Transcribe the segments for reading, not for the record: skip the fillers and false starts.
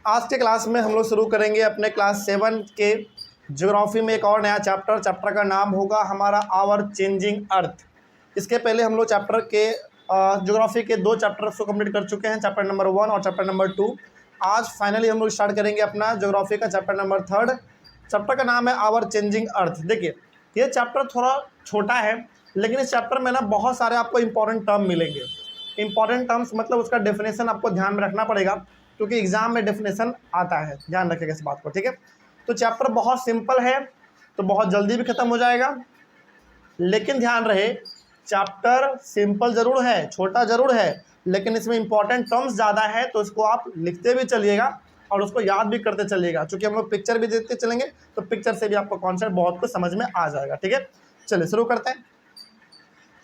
आज के क्लास में हम लोग शुरू करेंगे अपने क्लास 7 के ज्योग्राफी में एक और नया चैप्टर का नाम होगा हमारा आवर चेंजिंग अर्थ। इसके पहले हम लोग चैप्टर के ज्योग्राफी के 2 चैप्टर्स को कंप्लीट कर चुके हैं, चैप्टर नंबर 1 और चैप्टर नंबर 2। आज फाइनली हम लोग स्टार्ट करेंगे अपना ज्योग्राफी का चैप्टर नंबर 3। चैप्टर का नाम है आवर चेंजिंग अर्थ। देखिए ये चैप्टर थोड़ा छोटा है, लेकिन इस चैप्टर में ना बहुत सारे आपको इंपॉर्टेंट टर्म मिलेंगे। इंपॉर्टेंट टर्म्स मतलब उसका डेफिनेशन आपको ध्यान में रखना पड़ेगा, क्योंकि एग्जाम में डेफिनेशन आता है, ध्यान रखिएगा इस बात को, ठीक है। तो चैप्टर बहुत सिंपल है, तो बहुत जल्दी भी खत्म हो जाएगा, लेकिन ध्यान रहे चैप्टर सिंपल जरूर है, छोटा जरूर है, लेकिन इसमें इंपॉर्टेंट टर्म्स ज़्यादा है, तो इसको आप लिखते भी चलिएगा और उसको याद भी करते चलिएगा। क्योंकि हम लोग पिक्चर भी देखते चलेंगे, तो पिक्चर से भी आपको कॉन्सेप्ट बहुत कुछ समझ में आ जाएगा, ठीक है। चलिए शुरू करते हैं।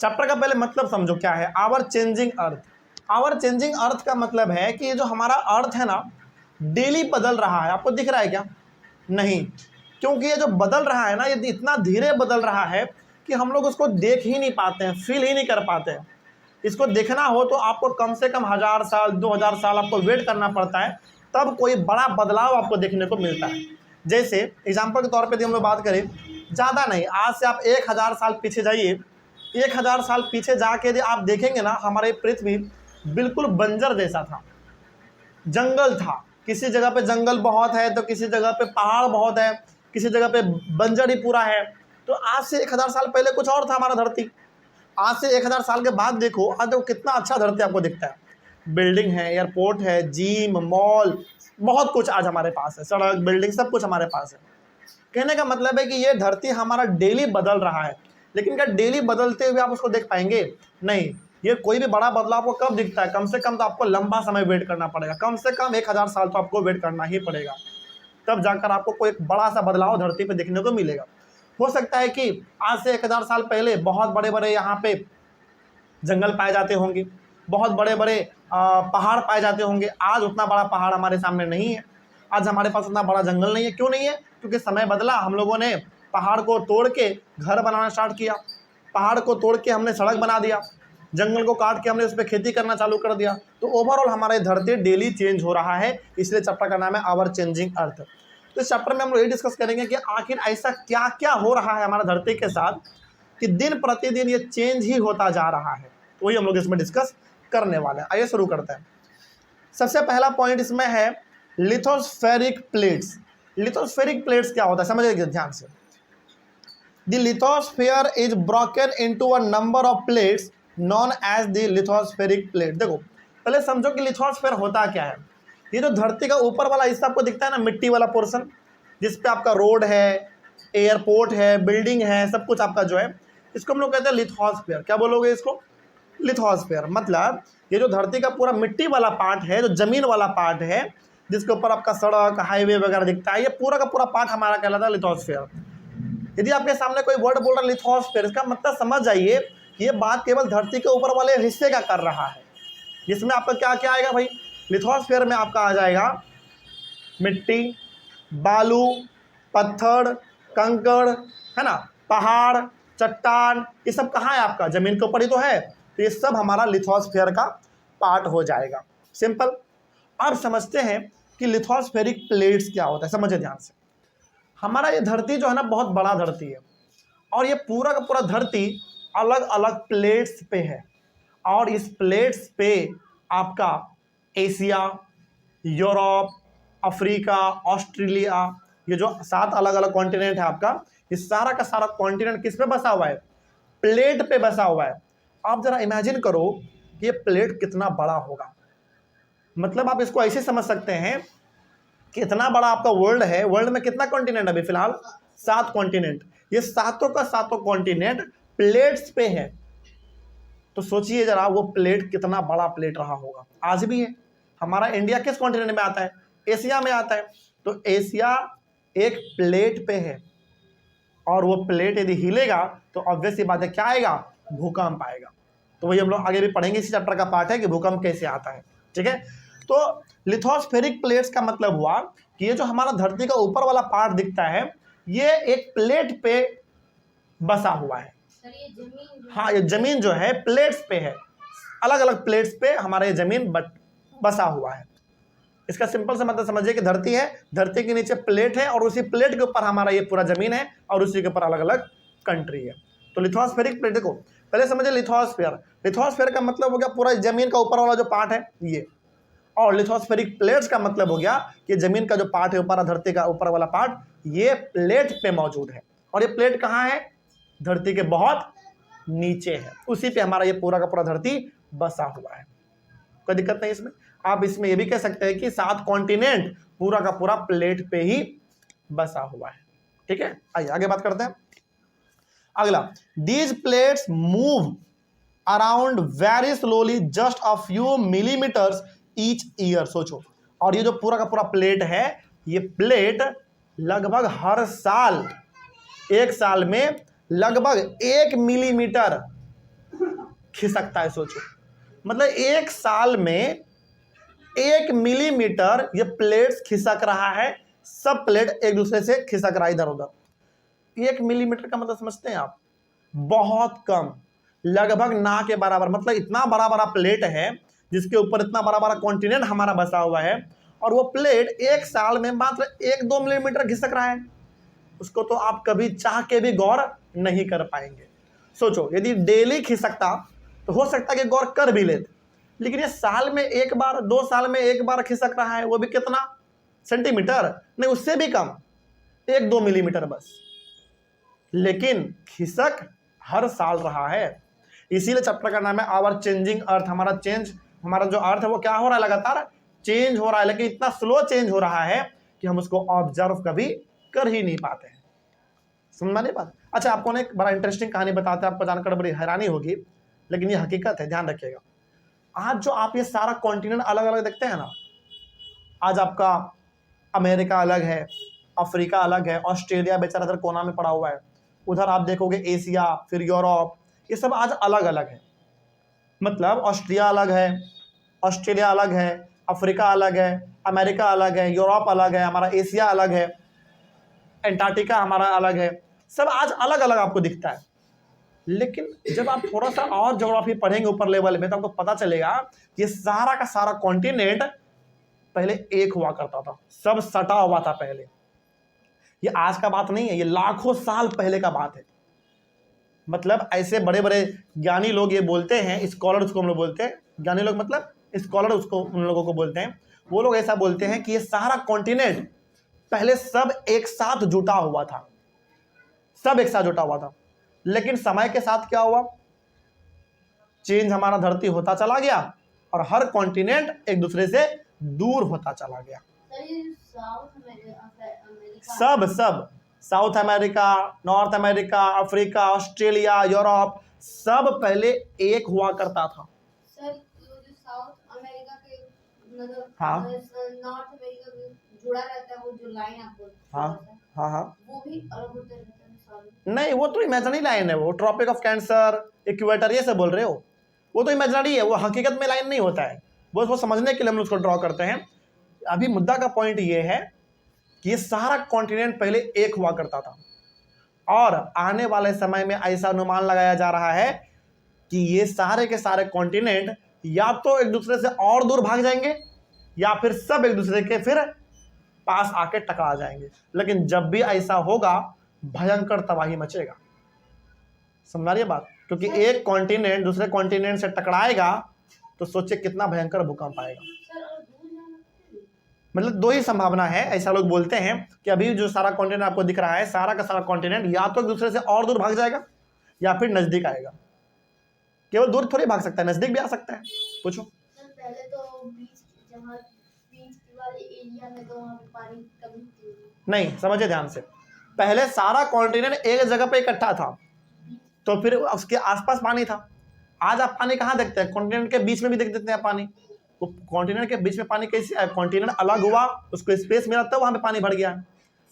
चैप्टर का पहले मतलब समझो क्या है our changing earth. Our changing earth का मतलब है कि ये जो हमारा अर्थ है ना, डेली बदल रहा है। आपको दिख रहा है क्या? नहीं, क्योंकि ये जो बदल रहा है ना, ये इतना धीरे बदल रहा है कि हम लोग उसको देख ही नहीं पाते हैं, फील ही नहीं कर पाते हैं। इसको देखना हो तो आपको कम से कम 1000 साल 2000 साल आपको वेट करना पड़ता है, तब कोई बड़ा बदलाव आपको देखने को मिलता है। जैसे एग्जाम्पल के तौर पर यदि हम लोग बात करें, ज़्यादा नहीं, आज से आप 1000 साल पीछे जाइए। 1000 साल पीछे जाके यदि आप देखेंगे ना, हमारे पृथ्वी बिल्कुल बंजर जैसा था, जंगल था। किसी जगह पे जंगल बहुत है, तो किसी जगह पे पहाड़ बहुत है, किसी जगह पे बंजर ही पूरा है। तो आज से 1000 साल पहले कुछ और था हमारा धरती। आज से 1000 साल के बाद देखो, आज देखो कितना अच्छा धरती आपको दिखता है। बिल्डिंग है, एयरपोर्ट है, जिम, मॉल, बहुत कुछ आज हमारे पास है, सड़क, बिल्डिंग, सब कुछ हमारे पास है। कहने का मतलब है कि ये धरती हमारा डेली बदल रहा है, लेकिन क्या डेली बदलते हुए आप उसको देख पाएंगे? नहीं। ये कोई भी बड़ा बदलाव आपको कब दिखता है? कम से कम तो आपको लंबा समय वेट करना पड़ेगा, कम से कम 1000 साल तो आपको वेट करना ही पड़ेगा, तब जाकर आपको कोई एक बड़ा सा बदलाव धरती पे देखने को मिलेगा। हो सकता है कि आज से 1000 साल पहले बहुत बड़े बड़े यहाँ पे जंगल पाए जाते होंगे, बहुत बड़े बड़े पहाड़ पाए जाते होंगे। आज उतना बड़ा पहाड़ हमारे सामने नहीं है, आज हमारे पास उतना बड़ा जंगल नहीं है। क्यों नहीं है? क्योंकि समय बदला, हम लोगों ने पहाड़ को तोड़ के घर बनाना स्टार्ट किया, पहाड़ को तोड़ के हमने सड़क बना दिया, जंगल को काट के हमने उस पर खेती करना चालू कर दिया। तो ओवरऑल हमारे धरती डेली चेंज हो रहा है, इसलिए चैप्टर का नाम है आवर चेंजिंग अर्थ। तो इस चैप्टर में हम लोग ये डिस्कस करेंगे कि आखिर ऐसा क्या क्या हो रहा है हमारा धरती के साथ कि दिन प्रतिदिन ये चेंज ही होता जा रहा है। तो वही हम लोग इसमें डिस्कस करने वाले हैं। आइए शुरू करते हैं। सबसे पहला पॉइंट इसमें है लिथोस्फेरिक प्लेट्स। लिथोस्फेरिक प्लेट्स क्या होता है समझिए ध्यान से। The lithosphere is broken into a number of plates known as the lithospheric plate। देखो पहले समझो कि लिथोस्फेयर होता क्या है। ये जो धरती का ऊपर वाला हिस्सा आपको दिखता है ना, मिट्टी वाला पोर्शन, जिसपे आपका रोड है, एयरपोर्ट है, बिल्डिंग है, सब कुछ आपका जो है, इसको हम लोग कहते हैं लिथोस्फेयर। क्या बोलोगे इसको? लिथोस्फेयर। मतलब ये जो धरती का पूरा मिट्टी वाला पार्ट है, जो जमीन वाला पार्ट है, जिसके ऊपर आपका सड़क, हाईवे वगैरह दिखता है, ये पूरा का पूरा पार्ट हमारा कहलाता है लिथोस्फेयर। यदि आपके सामने कोई वर्ड बोल रहा है लिथोस्फेयर, इसका मतलब समझ जाइए कि ये बात केवल धरती के ऊपर वाले हिस्से का कर रहा है। जिसमें आपका क्या क्या आएगा भाई? लिथोस्फेयर में आपका आ जाएगा मिट्टी, बालू, पत्थर, कंकड़, है ना, पहाड़, चट्टान, ये सब कहाँ है? आपका जमीन के ऊपर ही तो है। तो ये सब हमारा लिथोस्फेयर का पार्ट हो जाएगा। सिंपल। अब समझते हैं कि लिथोस्फेरिक प्लेट्स क्या होता है। समझिए ध्यान से। हमारा ये धरती जो है ना, बहुत बड़ा धरती है, और ये पूरा का पूरा धरती अलग अलग प्लेट्स पे है। और इस प्लेट्स पे आपका एशिया, यूरोप, अफ्रीका, ऑस्ट्रेलिया, ये जो 7 अलग अलग कॉन्टिनेंट है आपका, ये सारा का सारा कॉन्टिनेंट किस पे बसा हुआ है? प्लेट पे बसा हुआ है। आप जरा इमेजिन करो कि ये प्लेट कितना बड़ा होगा। मतलब आप इसको ऐसे समझ सकते हैं, कितना बड़ा आपका वर्ल्ड है। वर्ल्ड में कितना कॉन्टिनेंट अभी फिलहाल? 7 कॉन्टिनेंट। ये सातों का सातों कॉन्टिनेंट प्लेट्स पे है। तो सोचिए जरा वो प्लेट कितना बड़ा प्लेट रहा होगा। आज भी है। हमारा इंडिया किस कॉन्टिनेंट में आता है? एशिया में आता है। तो एशिया एक प्लेट पे है, और वो प्लेट यदि हिलेगा तो ऑब्वियस सी बात है, क्या आएगा? भूकंप आएगा। तो वही हम लोग आगे भी पढ़ेंगे, इसी चैप्टर का पार्ट है कि भूकंप कैसे आता है, ठीक है। तो लिथोस्फेरिक प्लेट्स का मतलब हुआ कि ये जो हमारा धरती का ऊपर वाला पार्ट दिखता है, ये एक प्लेट पे बसा हुआ है। हाँ, ये जमीन जो है प्लेट्स पे है, अलग अलग प्लेट्स पे हमारा ये जमीन बसा हुआ है। इसका सिंपल सा मतलब समझिए कि धरती है, धरती के नीचे प्लेट है और उसी प्लेट के ऊपर हमारा ये पूरा जमीन है और उसी के ऊपर अलग अलग कंट्री है। तो लिथोस्फेरिक प्लेट को पहले समझिए, लिथोस्फेयर, लिथोस्फेयर का मतलब हो गया पूरा जमीन का ऊपर वाला जो पार्ट है ये, और लिथोस्फेरिक प्लेट्स का मतलब हो गया कि जमीन का जो पार्ट है ऊपर, धरती का ऊपर वाला पार्ट, ये प्लेट पे मौजूद है। और ये प्लेट कहाँ है? धरती के बहुत नीचे है, उसी पे हमारा ये पूरा का पूरा धरती बसा हुआ है। कोई दिक्कत नहीं इसमें। आप इसमें ये भी कह सकते हैं कि 7 कॉन्टिनेंट पूरा का पूरा प्लेट पे ही बसा हुआ है। ठीक है, आइए आगे बात करते हैं। अगला, these plates move around very slowly just a few millimetres each year. सोचो, और ये जो पूरा का पूरा प्लेट है, ये प्लेट लगभग हर साल, एक साल में लगभग 1 मिलीमीटर खिसकता है। सोचो, मतलब एक साल में 1 मिलीमीटर ये प्लेट्स खिसक रहा है। सब प्लेट एक दूसरे से खिसक रहा है इधर उधर। 1 मिलीमीटर का मतलब समझते हैं आप? बहुत कम, लगभग ना के बराबर। मतलब इतना बड़ा बड़ा प्लेट है जिसके ऊपर इतना बड़ा बड़ा कॉन्टिनेंट हमारा बसा हुआ है, और वो प्लेट एक साल में मात्र 1-2 मिलीमीटर खिसक रहा है। उसको तो आप कभी चाह के भी गौर नहीं कर पाएंगे। सोचो, यदि डेली खिसकता तो हो सकता है कि गौर कर भी लेते, लेकिन ये साल में एक बार, 2 साल में एक बार खिसक रहा है, वो भी कितना? सेंटीमीटर नहीं, उससे भी कम, 1-2 मिलीमीटर बस, लेकिन खिसक हर साल रहा है। इसीलिए चैप्टर का नाम है आवर चेंजिंग अर्थ। हमारा जो अर्थ है वो क्या हो रहा है? लगातार चेंज हो रहा है, लेकिन इतना स्लो चेंज हो रहा है कि हम उसको ऑब्जर्व कभी कर ही नहीं पाते हैं। समझ नहीं पाते। अच्छा, आपको एक बड़ा इंटरेस्टिंग कहानी बताते हैं, आपको जानकर बड़ी हैरानी होगी, लेकिन ये हकीकत है, ध्यान रखिएगा। आज जो आप ये सारा कॉन्टिनेंट अलग अलग देखते हैं ना, आज आपका अमेरिका अलग है, अफ्रीका अलग है, ऑस्ट्रेलिया बेचारा इधर कोना में पड़ा हुआ है, उधर आप देखोगे एशिया, फिर यूरोप, ये सब आज अलग अलग है। मतलब ऑस्ट्रिया अलग है, ऑस्ट्रेलिया अलग है, अफ्रीका अलग है, अमेरिका अलग है, यूरोप अलग है, हमारा एशिया अलग है, एंटार्क्टिका हमारा अलग है, सब आज अलग अलग आपको दिखता है। लेकिन जब आप थोड़ा सा और ज्योग्राफी पढ़ेंगे ऊपर लेवल में, तो आपको पता चलेगा ये सारा का सारा कॉन्टिनेंट पहले एक हुआ करता था, सब सटा हुआ था पहले। ये आज का बात नहीं है, ये लाखों साल पहले का बात है। मतलब ऐसे बड़े बड़े ज्ञानी लोग ये बोलते हैं, स्कॉलर उसको हम लोग बोलते हैं, ज्ञानी लोग मतलब स्कॉलर उसको उन लोगों को बोलते हैं, वो लोग ऐसा बोलते हैं कि ये सारा कॉन्टिनेंट पहले सब एक साथ जुटा हुआ था, सब एक साथ जुटा हुआ था। लेकिन समय के साथ क्या हुआ? चेंज हमारा धरती होता चला गया और हर कॉन्टिनेंट एक दूसरे से दूर होता चला गया। सब south America, north America, Africa, Australia, Europe, सब पहले एक हुआ करता था। सर, जो साउथ अमेरिका के मतलब हाँ, नॉर्थ अमेरिका में जुड़ा रहता है, वो जो लाइन आपको, हाँ, वो भी अलग होते रहते हैं सारे? नहीं, वो तो इमेजिनरी लाइन है, वो ट्रॉपिक ऑफ कैंसर, इक्वेटर, ये सब बोल रहे हो, वो तो इमेजिनरी है, वो हकीकत में लाइन नहीं होता है, बस वो समझने के लिए हम उसको ड्रॉ करते हैं। अभी मुद्दा का पॉइंट ये है कि ये सारा कॉन्टिनेंट पहले एक हुआ करता था, और आने वाले समय में ऐसा अनुमान लगाया जा रहा है कि ये सारे के सारे कॉन्टिनेंट या तो एक दूसरे से और दूर भाग जाएंगे, या फिर सब एक दूसरे के फिर पास आके टकरा जाएंगे। लेकिन जब भी ऐसा होगा, भयंकर तबाही मचेगा। समझ रही है बात? क्योंकि एक कॉन्टिनेंट दूसरे कॉन्टिनेंट से टकराएगा तो सोचिए कितना भयंकर भूकंप आएगा। मतलब 2 ही संभावना है, ऐसा लोग बोलते हैं कि अभी जो सारा कॉन्टिनेंट आपको दिख रहा है, सारा का सारा कॉन्टिनेंट या तो एक दूसरे से और दूर भाग जाएगा या फिर नजदीक आएगा। केवल दूर थोड़ी भाग सकता है, नजदीक भी आ सकता है। पूछो। पहले तो बीच वाले एरिया में तो वहाँ पे पानी कमी थी। नहीं, समझिए ध्यान से, पहले सारा कॉन्टिनेंट एक जगह पे इकट्ठा था, तो फिर उसके आसपास पानी था। आज आप पानी कहाँ देखते हैं? कॉन्टिनेंट के बीच में भी देख देते हैं पानी। वो कॉन्टिनेंट के बीच में पानी कैसे आया? कॉन्टिनेंट अलग हुआ, उसको स्पेस मिला तब वहाँ पे पानी भर गया।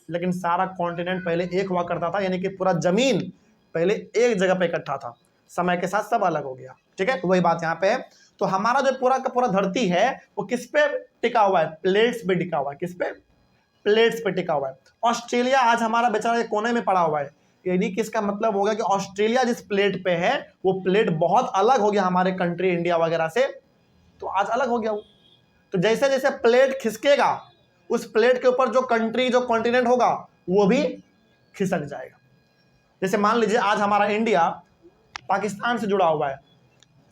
लेकिन सारा कॉन्टिनेंट पहले एक हुआ करता था, यानी कि पूरा जमीन पहले एक जगह पे इकट्ठा था, समय के साथ सब अलग हो गया। ठीक है, वही बात यहाँ पे है। तो हमारा जो पूरा का पूरा धरती है वो किस पे टिका हुआ है? प्लेट्स पे टिका हुआ है। किस पे? प्लेट्स पे टिका हुआ है। ऑस्ट्रेलिया आज हमारा बेचारा कोने में पड़ा हुआ है, यानी कि इसका मतलब होगा कि ऑस्ट्रेलिया जिस प्लेट पे है वो प्लेट बहुत अलग हो गया हमारे कंट्री इंडिया वगैरह से, तो आज अलग हो गया वो। तो जैसे जैसे प्लेट खिसकेगा उस प्लेट के ऊपर जो कंट्री जो कॉन्टिनेंट होगा वो भी खिसक जाएगा। जैसे मान लीजिए आज हमारा इंडिया पाकिस्तान से जुड़ा हुआ है,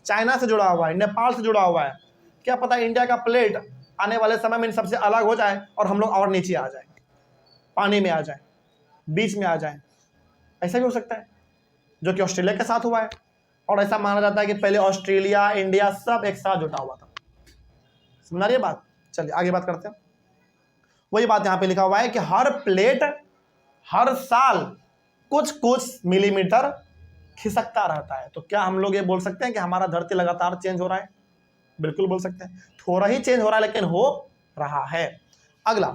चाइना से जुड़ा हुआ है, नेपाल से जुड़ा हुआ है। क्या पता इंडिया का प्लेट आने वाले समय में इन सबसे अलग हो जाए और हम लोग और नीचे आ जाए, पानी में आ जाए, बीच में आ जाए। ऐसा भी हो सकता है, जो कि ऑस्ट्रेलिया के साथ हुआ है। और ऐसा माना जाता है कि पहले ऑस्ट्रेलिया इंडिया सब एक साथ जुटा हुआ था। समझ रही बात? चलिए आगे बात करते हैं। वही बात यहाँ पे लिखा हुआ है कि हर प्लेट हर साल कुछ कुछ मिलीमीटर खिसकता रहता है। तो क्या हम लोग ये बोल सकते हैं कि हमारा धरती लगातार चेंज हो रहा है? बिल्कुल बोल सकते हैं, थोड़ा ही चेंज हो रहा है लेकिन हो रहा है। अगला,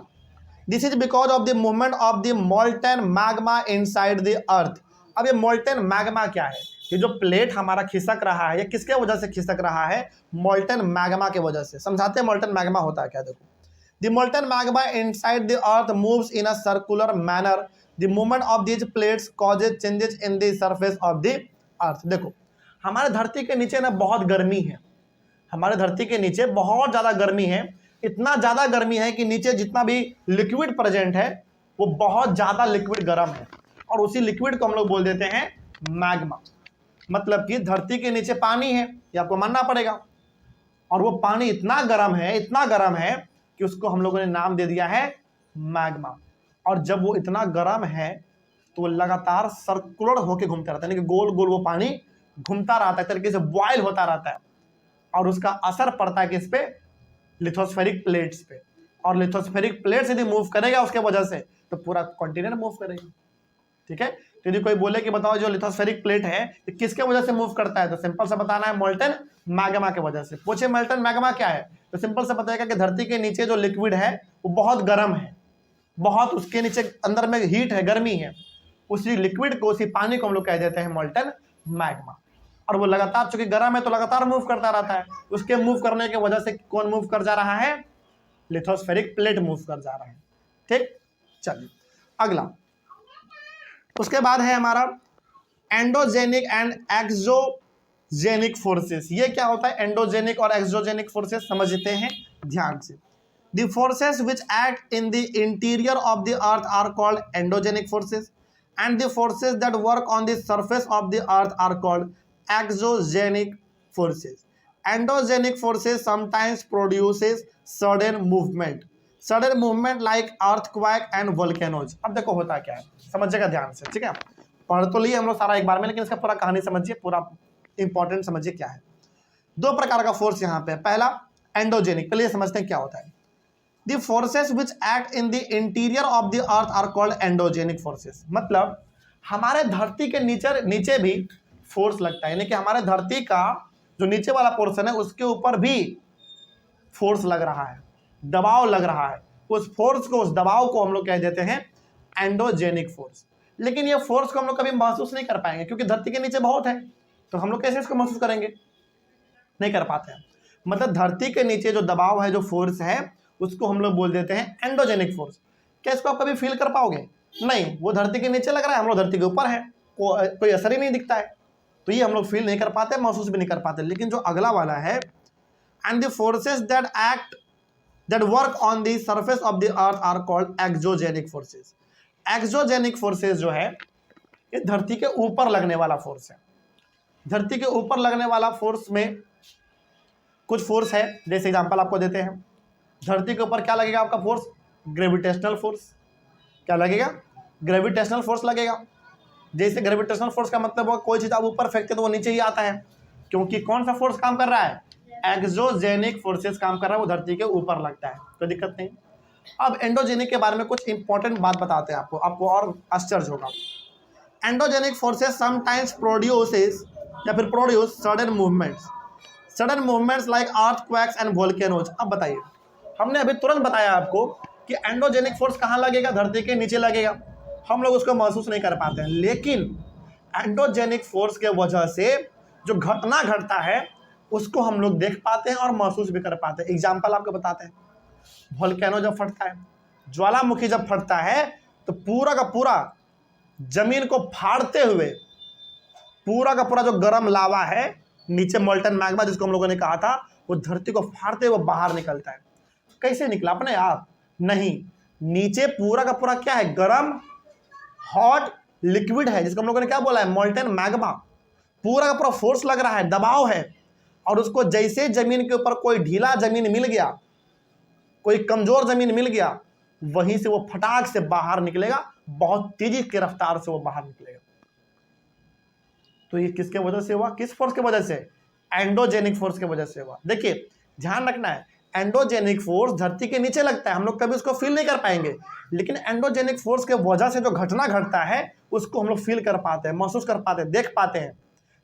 this is because of the movement of the molten magma inside the earth. अब ये मोल्टेन मैग्मा क्या है? ये जो प्लेट हमारा खिसक रहा है ये किसके वजह से खिसक रहा है? मोल्टेन मैग्मा के वजह से। समझाते हैं मोल्टेन मैग्मा होता है क्या। देखो, the molten magma inside the earth moves in a circular manner. The movement of these plates causes changes in the surface of the अर्थ। देखो, हमारे धरती के नीचे ना बहुत गर्मी है, हमारे धरती के नीचे बहुत ज़्यादा गर्मी है। इतना ज़्यादा गर्मी है कि नीचे जितना भी लिक्विड प्रेजेंट है वो बहुत ज़्यादा लिक्विड गर्म है, और उसी लिक्विड को हम लोग बोल देते हैं मैग्मा। मतलब कि धरती के नीचे पानी है, ये आपको मानना पड़ेगा, और वो पानी इतना गर्म है, इतना गर्म है कि उसको हम लोगों ने नाम दे दिया है मैग्मा। और जब वो इतना गर्म है तो वो लगातार सर्कुलर होकर घूमता रहता है, यानी कि गोल गोल वो पानी घूमता रहता है, तरीके से बॉयल होता रहता है, और उसका असर पड़ता है किस पे? लिथोस्फेरिक प्लेट्स पे। और लिथोस्फेरिक प्लेट्स यदि मूव करेगा उसके वजह से तो पूरा कॉन्टिनेंट मूव करेगा। ठीक है, तो यदि कोई बोले कि बताओ जो लिथोस्फेरिक प्लेट है तो किसके वजह से मूव करता है, तो सिंपल से बताना है मोल्टेन मैग्मा के वजह से। पूछे मोल्टेन मैग्मा क्या है, तो सिंपल से बताएगा कि धरती के नीचे जो लिक्विड है वो बहुत गर्म है, बहुत उसके नीचे अंदर में हीट है, गर्मी है। उसी लिक्विड को, उसी पानी को हम लोग कह देते हैं मोल्टेन मैग्मा। और वो लगातार, चूंकि गर्म है तो लगातार मूव करता रहता है। उसके मूव करने की वजह से कौन मूव कर जा रहा है? लिथोस्फेरिक प्लेट मूव कर जा रहा है। ठीक, चलिए अगला। उसके बाद है हमारा एंडोजेनिक एंड एक्सोजेनिक फोर्सेस। ये क्या होता है एंडोजेनिक और एक्सोजेनिक फोर्सेस, समझते हैं ध्यान से। The forces which act in the interior of the earth are called endogenic forces, and the forces that work on the surface of the earth are called exogenic forces. Endogenic forces sometimes produces sudden movement like earthquake and volcanoes. अब देखो होता क्या है, समझिएगा ध्यान से, ठीक है। पढ़ तो लिए हम लोग सारा एक बार में, लेकिन इसका पूरा कहानी समझिए, पूरा इंपॉर्टेंट समझिए क्या है। दो प्रकार का फोर्स यहाँ पे, पहला एंडोजेनिक, पहले समझते हैं क्या होता है। The forces which act in the interior of the earth are called endogenic forces. मतलब हमारे धरती के नीचे भी फोर्स लगता है, यानी कि हमारे धरती का जो नीचे वाला पोर्शन है उसके ऊपर भी फोर्स लग रहा है, दबाव लग रहा है। उस फोर्स को, उस दबाव को हम लोग कह देते हैं एंडोजेनिक फोर्स। लेकिन ये फोर्स को हम लोग कभी महसूस नहीं कर पाएंगे, क्योंकि धरती के नीचे बहुत है, तो हम लोग कैसे इसको महसूस करेंगे? नहीं कर पाते हैं। मतलब धरती के नीचे जो दबाव है, जो फोर्स है, उसको हम लोग बोल देते हैं एंडोजेनिक फोर्स। क्या इसको आप कभी फील कर पाओगे? नहीं, वो धरती के नीचे लग रहा है, हम लोग धरती के ऊपर है, कोई असर ही नहीं दिखता है, तो ये हम लोग फील नहीं कर पाते, महसूस भी नहीं कर पाते। लेकिन जो अगला वाला है, and the forces that work on the surface of the earth are called exogenic forces. Exogenic forces जो है ये धरती के ऊपर लगने वाला फोर्स है। धरती के ऊपर लगने वाला फोर्स में कुछ फोर्स है, जैसे एग्जांपल आपको देते हैं। धरती के ऊपर क्या लगेगा आपका फोर्स? Gravitational force. क्या लगेगा? ग्रेविटेशनल फोर्स लगेगा। जैसे ग्रेविटेशनल फोर्स का मतलब वो कोई चीज़ आप ऊपर फेंकते तो वो नीचे ही आता है, क्योंकि कौन सा फोर्स काम कर रहा है? एक्सोजेनिक फोर्सेस काम कर रहा है, वो धरती के ऊपर लगता है, तो दिक्कत नहीं। अब एंडोजेनिक के बारे में कुछ इंपॉर्टेंट बात बताते हैं आपको और आश्चर्य होगा। Endogenic forces sometimes produce sudden movements like earthquakes and volcanoes. अब बताइए, हमने अभी तुरंत बताया आपको कि एंडोजेनिक फोर्स कहाँ लगेगा? धरती के नीचे लगेगा, हम लोग उसको महसूस नहीं कर पाते हैं। लेकिन एंडोजेनिक फोर्स के वजह से जो घटना घटता है उसको हम लोग देख पाते हैं और महसूस भी कर पाते हैं। एग्जाम्पल आपको बताते हैं। वोल्केनो जब फटता है, ज्वालामुखी जब फटता है, तो पूरा का पूरा जमीन को फाड़ते हुए पूरा का पूरा जो गर्म लावा है नीचे, मोल्टेन मैग्मा जिसको हम लोगों ने कहा था, वो धरती को फाड़ते हुए बाहर निकलता है। कैसे निकला अपने आप? नहीं, नीचे पूरा का पूरा क्या है? गरम हॉट लिक्विड है, जिसको हम लोगों ने क्या बोला है? Molten magma. पूरा का पूरा फोर्स लग रहा है, दबाव है, और उसको जैसे जमीन के ऊपर कोई ढीला जमीन मिल गया, कोई कमजोर जमीन मिल गया, वहीं से वो फटाक से बाहर निकलेगा, बहुत तेजी की रफ्तार से वो बाहर निकलेगा। तो ये किसके वजह से हुआ? किस फोर्स के वजह से? एंडोजेनिक फोर्स के वजह से हुआ। देखिए ध्यान रखना है, एंडोजेनिक फोर्स धरती के नीचे लगता है, हम लोग कभी उसको फील नहीं कर पाएंगे, लेकिन एंडोजेनिक फोर्स के वजह से जो घटना घटता है उसको हम लोग फील कर पाते हैं, महसूस कर पाते हैं, देख पाते हैं।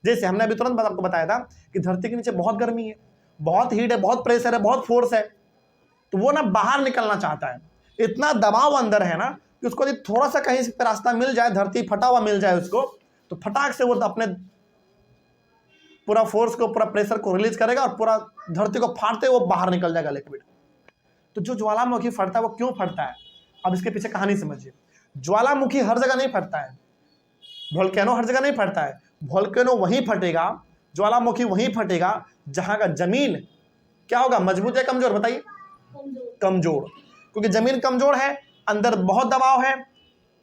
जैसे हमने अभी तुरंत आपको बताया था कि धरती के नीचे बहुत गर्मी है, बहुत हीट है, बहुत प्रेशर है, बहुत फोर्स है, तो वो ना बाहर निकलना चाहता है। इतना दबाव अंदर है ना कि उसको यदि थोड़ा सा कहीं से रास्ता मिल जाए, धरती फटा हुआ मिल जाए उसको, तो फटाक से वो अपने पूरा फोर्स को, पूरा प्रेशर को रिलीज करेगा और पूरा धरती को फाड़ते वो बाहर निकल जाएगा लिक्विड। तो जो ज्वालामुखी फटता है वो क्यों फटता है? अब इसके पीछे कहानी समझिए। ज्वालामुखी हर जगह नहीं फटता है, वोल्केनो हर जगह नहीं फटता है। वोल्केनो वहीं फटेगा, ज्वालामुखी वहीं फटेगा जहां का जमीन क्या होगा? मजबूत या कमजोर? बताइए। कमजोर, क्योंकि जमीन कमजोर है, अंदर बहुत दबाव है,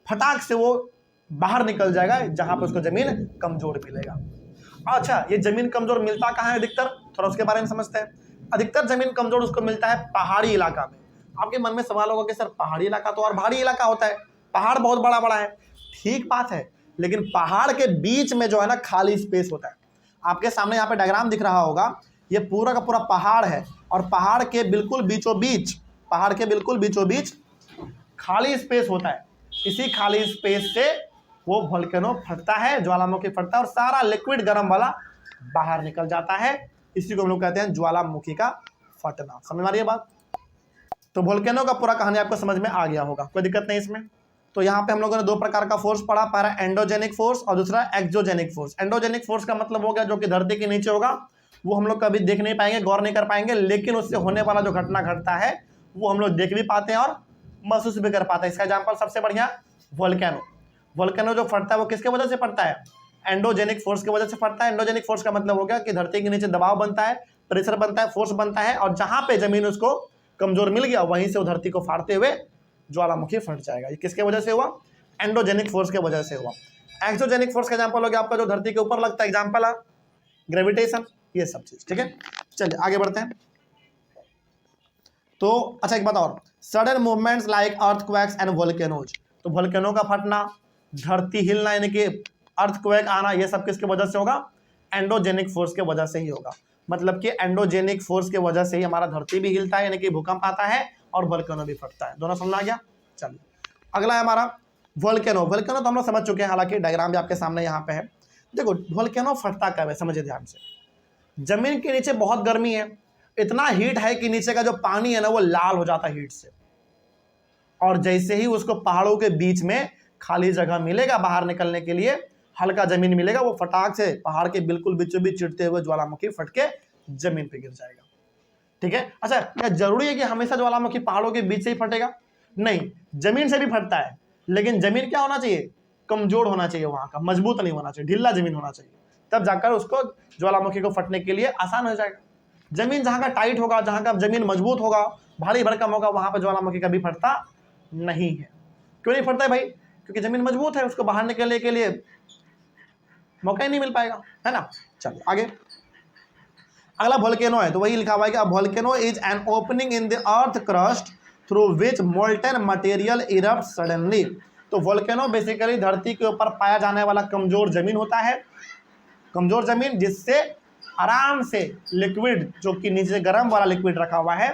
फटाक से वो बाहर निकल जाएगा जहां पर उसको जमीन कमजोर मिलेगा। अच्छा, ये जमीन कमजोर मिलता कहाँ है अधिकतर? थोड़ा उसके बारे में समझते हैं। अधिकतर जमीन कमजोर उसको मिलता है पहाड़ी इलाका में। आपके मन में सवाल होगा कि सर पहाड़ी इलाका तो और भारी इलाका होता है, पहाड़ बहुत बड़ा बड़ा है। ठीक बात है, लेकिन पहाड़ के बीच में जो है ना खाली स्पेस होता है। आपके सामने यहाँ पे डायग्राम दिख रहा होगा, ये पूरा का पूरा पहाड़ है, और पहाड़ के बिल्कुल बीचों बीच खाली स्पेस होता है। इसी खाली स्पेस से वो वोल्केनो फटता है, ज्वालामुखी फटता है, और सारा लिक्विड गर्म वाला बाहर निकल जाता है। इसी को हम लोग कहते हैं ज्वालामुखी का फटना। समझ में आ रही है बात? तो वोल्केनो का पूरा कहानी आपको समझ में आ गया होगा, कोई दिक्कत नहीं इसमें। तो यहाँ पे हम लोगों ने दो प्रकार का फोर्स पढ़ा, पहला एंडोजेनिक फोर्स और दूसरा एक्सोजेनिक फोर्स। एंडोजेनिक फोर्स का मतलब हो गया जो कि धरती के नीचे होगा, वो हम लोग कभी देख नहीं पाएंगे, गौर नहीं कर पाएंगे, लेकिन उससे होने वाला जो घटना घटता है वो हम लोग देख भी पाते हैं और महसूस भी कर पाते हैं। इसका एग्जाम्पल सबसे बढ़िया वोल्केनो। वोल्केनो जो फटता है वो किसके वजह से फटता है? एंडोजेनिक फोर्स की वजह से फटता है। एंडोजेनिक फोर्स का मतलब हो गया कि धरती के नीचे दबाव बनता है, प्रेशर बनता है, फोर्स बनता है, और जहां पे जमीन उसको कमजोर मिल गया वहीं से वो धरती को फाड़ते हुए ज्वालामुखी फट जाएगा। ये किसके वजह से हुआ? एंडोजेनिक फोर्स के वजह से हुआ। एक्सोजेनिक फोर्स का एग्जाम्पल हो गया आपका जो धरती के ऊपर लगता है, एग्जाम्पल है ग्रेविटेशन, ये सब चीज। ठीक है, चलिए आगे बढ़ते हैं। तो अच्छा एक बात और, sudden movements like earthquakes and volcanoes. तो वोल्केनो का फटना, धरती हिलना, यानी कि अर्थक्वेक आना, ये सब किसके वजह से होगा? एंडोजेनिक फोर्स के वजह से ही होगा। मतलब कि एंडोजेनिक फोर्स के वजह से ही हमारा धरती भी हिलता है, यानी कि भूकंप आता है, और वोल्केनो भी फटता है। दोनों समझ आ गया? चलिए अगला है हमारा वोल्केनो। वोल्केनो तो हम लोग समझ चुके हैं, हालांकि डायग्राम भी आपके सामने यहाँ पे है। देखो वोल्केनो फटता कब है, समझिए ध्यान से। जमीन के नीचे बहुत गर्मी है, इतना हीट है कि नीचे का जो पानी है ना वो लाल हो जाता है हीट से, और जैसे ही उसको पहाड़ों के बीच में खाली जगह मिलेगा बाहर निकलने के लिए, हल्का जमीन मिलेगा, वो फटाक से पहाड़ के बिल्कुल बीचों बीच चिढ़ते हुए ज्वालामुखी फट के जमीन पे गिर जाएगा। ठीक है, अच्छा क्या जरूरी है कि हमेशा ज्वालामुखी पहाड़ों के बीच से ही फटेगा? नहीं, जमीन से भी फटता है, लेकिन जमीन क्या होना चाहिए? कमजोर होना चाहिए, वहां का मजबूत नहीं होना चाहिए, ढीला जमीन होना चाहिए, तब जाकर उसको ज्वालामुखी को फटने के लिए आसान हो जाएगा। जमीन जहां का टाइट होगा, जहां का जमीन मजबूत होगा, भारी भरकम होगा, वहां पर ज्वालामुखी कभी फटता नहीं है। क्यों नहीं फटता है भाई? क्योंकि जमीन मजबूत है, उसको बाहर निकलने के लिए मौका ही नहीं मिल पाएगा, है ना। चलिए आगे, अगला वोल्केनो है, तो वही लिखा हुआ है कि volcano is an opening in the earth crust through which molten material erupt suddenly. तो वोल्केनो बेसिकली धरती के ऊपर पाया जाने वाला कमजोर जमीन होता है, कमजोर जमीन जिससे आराम से लिक्विड, जो कि नीचे गर्म वाला लिक्विड रखा हुआ है,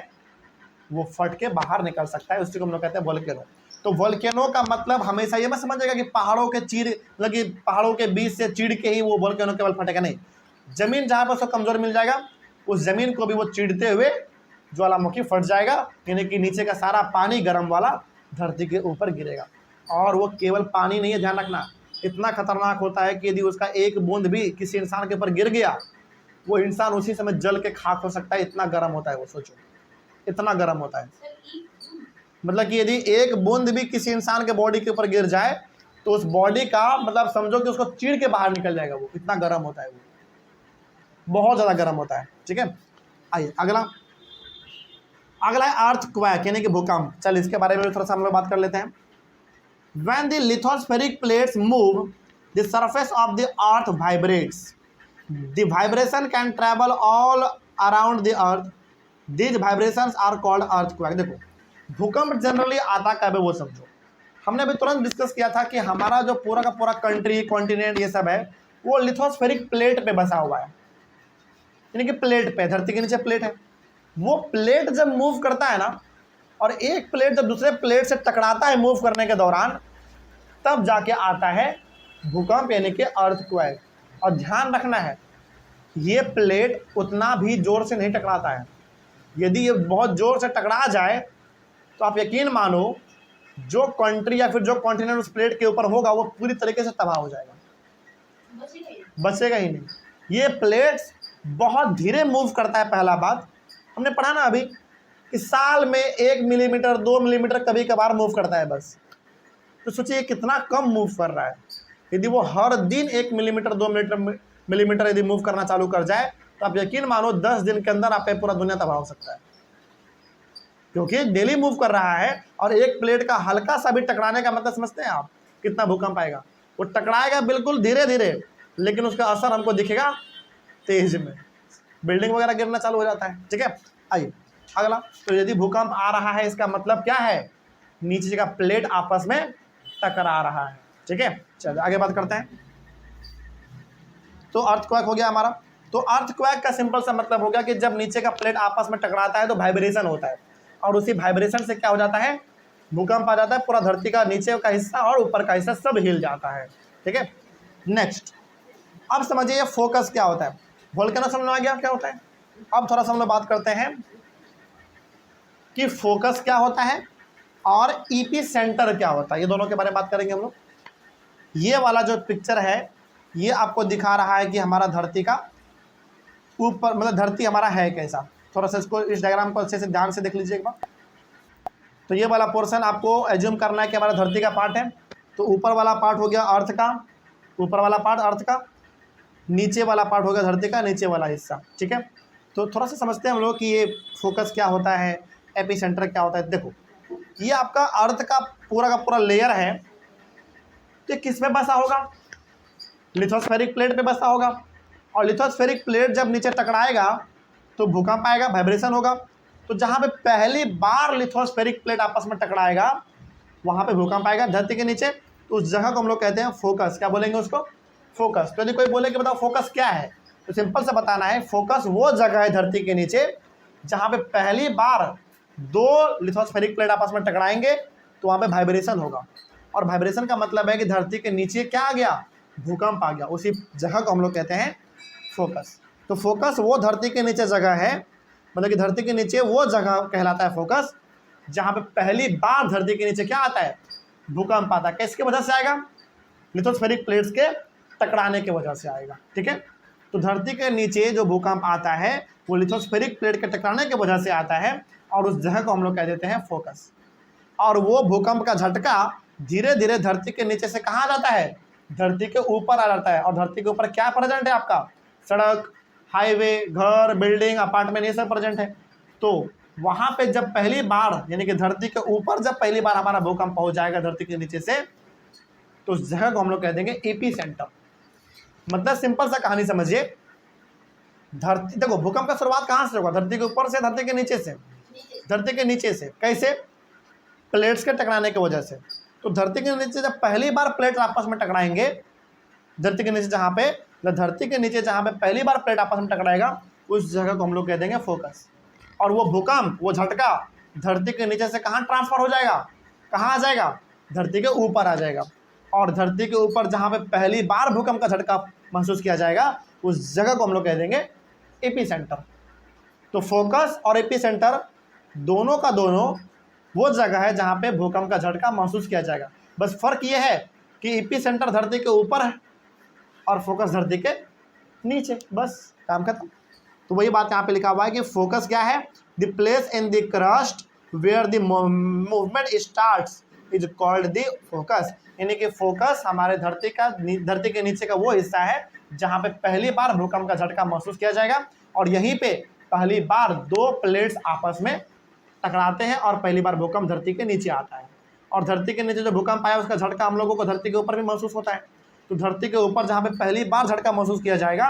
वो फट के बाहर निकल सकता है, उसी को हम लोग कहते हैं वोल्केनो। तो वोल्केनो का मतलब हमेशा ये मत समझिएगा कि पहाड़ों के लगी पहाड़ों के बीच से चीड़ के ही वो वोल्केनो केवल फटेगा, नहीं। जमीन जहां पर उसको कमजोर मिल जाएगा उस जमीन को भी वो चीड़ते हुए ज्वालामुखी फट जाएगा, यानी कि नीचे का सारा पानी गर्म वाला धरती के ऊपर गिरेगा। और वो केवल पानी नहीं है, ध्यान रखना, इतना खतरनाक होता है कि यदि उसका एक बूंद भी किसी इंसान के ऊपर गिर गया, वो इंसान उसी समय जल के खाक हो सकता है, इतना गर्म होता है वो। सोचो इतना गर्म होता है, मतलब कि यदि एक बूंद भी किसी इंसान के बॉडी के ऊपर गिर जाए तो उस बॉडी का मतलब समझो कि उसको चीड़ के बाहर निकल जाएगा, वो इतना गर्म होता है, वो बहुत ज़्यादा गर्म होता है। ठीक है, आइए अगला, अगला है अर्थक्वेक यानी कि भूकंप। चल इसके बारे में भी थोड़ा सा हम लोग बात कर लेते हैं। When the lithospheric plates move, the surface of the earth vibrates. The vibration can travel all around the earth. These vibrations are called earthquake. देखो भूकंप जनरली आता कब है वो समझो। हमने अभी तुरंत डिस्कस किया था कि हमारा जो पूरा का पूरा कंट्री कॉन्टिनेंट ये सब है वो लिथोस्फेरिक प्लेट पे बसा हुआ है, यानी कि प्लेट पे, धरती के नीचे प्लेट है। वो प्लेट जब मूव करता है ना, और एक प्लेट जब दूसरे प्लेट से टकराता है मूव करने के दौरान, तब जाके आता है भूकंप यानी कि अर्थक्वेक। और ध्यान रखना है ये प्लेट उतना भी जोर से नहीं टकराता है। यदि ये बहुत जोर से टकरा जाए तो आप यकीन मानो जो कंट्री या फिर जो कॉन्टिनेंट उस प्लेट के ऊपर होगा वो पूरी तरीके से तबाह हो जाएगा, बचेगा ही नहीं। ये प्लेट्स बहुत धीरे मूव करता है। पहला बात हमने पढ़ा ना अभी कि साल में 1 मिलीमीटर 2 मिलीमीटर कभी कभार मूव करता है बस। तो सोचिए कितना कम मूव कर रहा है। यदि वो हर दिन 1 मिलीमीटर 2 मिलीमीटर यदि मूव करना चालू कर जाए तो आप यकीन मानो 10 दिन के अंदर आप पे पूरा दुनिया तबाह हो सकता है, क्योंकि डेली मूव कर रहा है। और एक प्लेट का हल्का सा भी टकराने का मतलब समझते हैं आप कितना भूकंप आएगा। वो टकराएगा बिल्कुल धीरे धीरे, लेकिन उसका असर हमको दिखेगा तेज में, बिल्डिंग वगैरह गिरना चालू हो जाता है। ठीक है, आइए अगला। तो यदि भूकंप आ रहा है इसका मतलब क्या है, नीचे का प्लेट आपस में टकरा रहा है। ठीक है, चलिए आगे बात करते हैं। तो अर्थक्वेक हो गया हमारा। तो अर्थक्वेक का सिंपल सा मतलब हो गया कि जब नीचे का प्लेट आपस में टकराता है तो वाइब्रेशन होता है, और उसी वाइब्रेशन से क्या हो जाता है, भूकंप आ जाता है। पूरा धरती का नीचे का हिस्सा और ऊपर का हिस्सा सब हिल जाता है। ठीक है, नेक्स्ट अब समझिए ये फोकस क्या होता है। वोल्केनो समझ में आ गया क्या होता है। अब थोड़ा सा हम लोग बात करते हैं कि फोकस क्या होता है और ईपी सेंटर क्या होता है। ये दोनों के बारे में बात करेंगे हम लोग। ये वाला जो पिक्चर है ये आपको दिखा रहा है कि हमारा धरती का ऊपर, मतलब धरती हमारा है कैसा। थोड़ा सा इसको, इस डायग्राम को अच्छे से ध्यान से देख लीजिए एक बार। तो ये वाला पोर्शन आपको एज्यूम करना है कि हमारा धरती का पार्ट है। तो ऊपर वाला पार्ट हो गया अर्थ का, ऊपर वाला पार्ट अर्थ का, नीचे वाला पार्ट हो गया धरती का नीचे वाला हिस्सा। ठीक है, तो थोड़ा सा समझते हैं हम लोग कि ये फोकस क्या होता है, एपी सेंटर क्या होता है। देखो ये आपका अर्थ का पूरा लेयर है, तो किस पे बसा होगा, लिथोस्फेरिक प्लेट पे बसा होगा। और लिथोस्फेरिक प्लेट जब नीचे टकराएगा तो भूकंप आएगा, वाइब्रेशन होगा। तो जहाँ पे पहली बार लिथोस्फेरिक प्लेट आपस में टकराएगा वहाँ पे भूकंप आएगा धरती के नीचे। तो उस जगह को हम लोग कहते हैं फोकस। क्या बोलेंगे उसको, फोकस। तो यदि कोई बोले कि बताओ फोकस क्या है, तो सिंपल से बताना है फोकस वो जगह है धरती के नीचे जहाँ पे पहली बार 2 लिथोस्फेरिक प्लेट आपस में टकराएंगे तो वहाँ पे वाइब्रेशन होगा। और वाइब्रेशन का मतलब है कि धरती के नीचे क्या आ गया, भूकंप आ गया। उसी जगह को हम लोग कहते हैं फोकस। तो फोकस वो धरती के नीचे जगह है, मतलब कि धरती के नीचे वो जगह कहलाता है फोकस जहाँ पे पहली बार धरती के नीचे क्या आता है, भूकंप आता है। किसकी वजह से आएगा, लिथोस्फेरिक प्लेट्स के टकराने की वजह से आएगा। ठीक है, तो धरती के नीचे जो भूकंप आता है वो लिथोस्फेरिक प्लेट के टकराने की वजह से आता है, और उस जगह को हम लोग कह देते हैं फोकस। और वो भूकंप का झटका धीरे धीरे धरती के नीचे से कहाँ जाता है, धरती के ऊपर आ जाता है। और धरती के ऊपर क्या प्रेजेंट है आपका, सड़क, हाईवे, घर, बिल्डिंग, अपार्टमेंट, ये सब प्रेजेंट है। तो वहाँ पे जब पहली बार, यानी कि धरती के ऊपर जब पहली बार हमारा भूकंप पहुँच जाएगा धरती के नीचे से, तो उस जगह को हम लोग कह देंगे एपी सेंटर। मतलब सिंपल सा कहानी समझिए, धरती, देखो भूकंप का शुरुआत कहाँ से होगा, धरती के ऊपर से, धरती के नीचे से, धरती के नीचे से। कैसे, प्लेट्स के टकराने की वजह से। तो धरती के नीचे जब पहली बार प्लेट आपस में टकराएंगे, धरती के नीचे जहाँ पे, धरती के नीचे जहाँ पे पहली बार प्लेट आपस में टकराएगा उस जगह को हम लोग कह देंगे फोकस। और वो भूकंप, वो झटका धरती के नीचे से कहाँ ट्रांसफर हो जाएगा, कहाँ आ जाएगा, धरती के ऊपर आ जाएगा। और धरती के ऊपर जहाँ पे पहली बार भूकंप का झटका महसूस किया जाएगा उस जगह को हम लोग कह देंगे एपी सेंटर। तो फोकस और एपी सेंटर दोनों का दोनों वो जगह है जहाँ पे भूकंप का झटका महसूस किया जाएगा। बस फर्क ये है कि एपी सेंटर धरती के ऊपर है और फोकस धरती के नीचे, बस काम खत्म। तो वही बात यहाँ पे लिखा हुआ है कि फोकस क्या है, the place in the crust where the movement starts is called the focus. यानी कि फोकस हमारे धरती के नीचे का वो हिस्सा है जहाँ पे पहली बार भूकंप का झटका महसूस किया जाएगा, और यहीं पे पहली बार 2 प्लेट्स आपस में टकराते हैं और पहली बार भूकंप धरती के नीचे आता है। और धरती के नीचे जो भूकंप आया उसका झटका हम लोगों को धरती के ऊपर भी महसूस होता है। तो धरती के ऊपर जहाँ पे पहली बार झटका महसूस किया जाएगा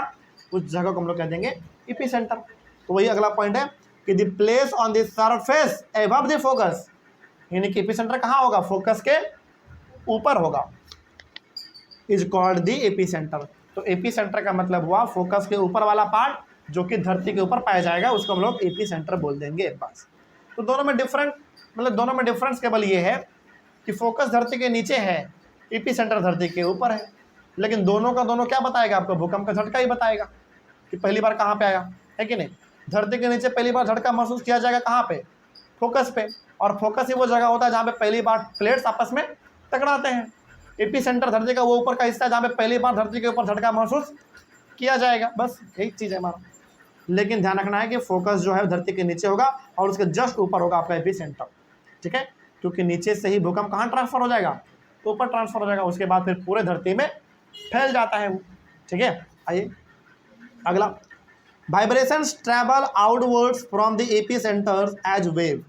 उस जगह को हम लोग कह देंगे एपिसेंटर। तो वही अगला पॉइंट है कि the place on the surface above the focus, यानी कि एपिसेंटर कहाँ होगा, फोकस के ऊपर होगा, इज कॉल्ड द एपिसेंटर। तो एपिसेंटर का मतलब हुआ फोकस के ऊपर वाला पार्ट जो कि धरती के ऊपर पाया जाएगा, उसको हम लोग एपिसेंटर बोल देंगे बस। तो दोनों में डिफरेंस केवल ये है कि फोकस धरती के नीचे है, एपिसेंटर धरती के ऊपर है, लेकिन दोनों का दोनों क्या बताएगा आपको, भूकंप का झटका ही बताएगा कि पहली बार कहाँ पे आया, है कि नहीं। धरती के नीचे पहली बार झटका महसूस किया जाएगा कहाँ पे, फोकस पे, और फोकस ही वो जगह होता है जहाँ पे पहली बार प्लेट्स आपस में टकराते हैं। एपिसेंटर धरती का वो ऊपर का हिस्सा है जहाँ पे पहली बार धरती के ऊपर झटका महसूस किया जाएगा, बस यही चीज़ है हमारा। लेकिन ध्यान रखना है कि फोकस जो है धरती के नीचे होगा और उसके जस्ट ऊपर होगा आपका एपिसेंटर, ठीक है, क्योंकि नीचे से ही भूकंप कहाँ ट्रांसफर हो जाएगा, ऊपर ट्रांसफर हो जाएगा, उसके बाद फिर पूरे धरती में फैल जाता है वो, ठीक है। आइए अगला, vibrations travel outwards from the epicentres as wave.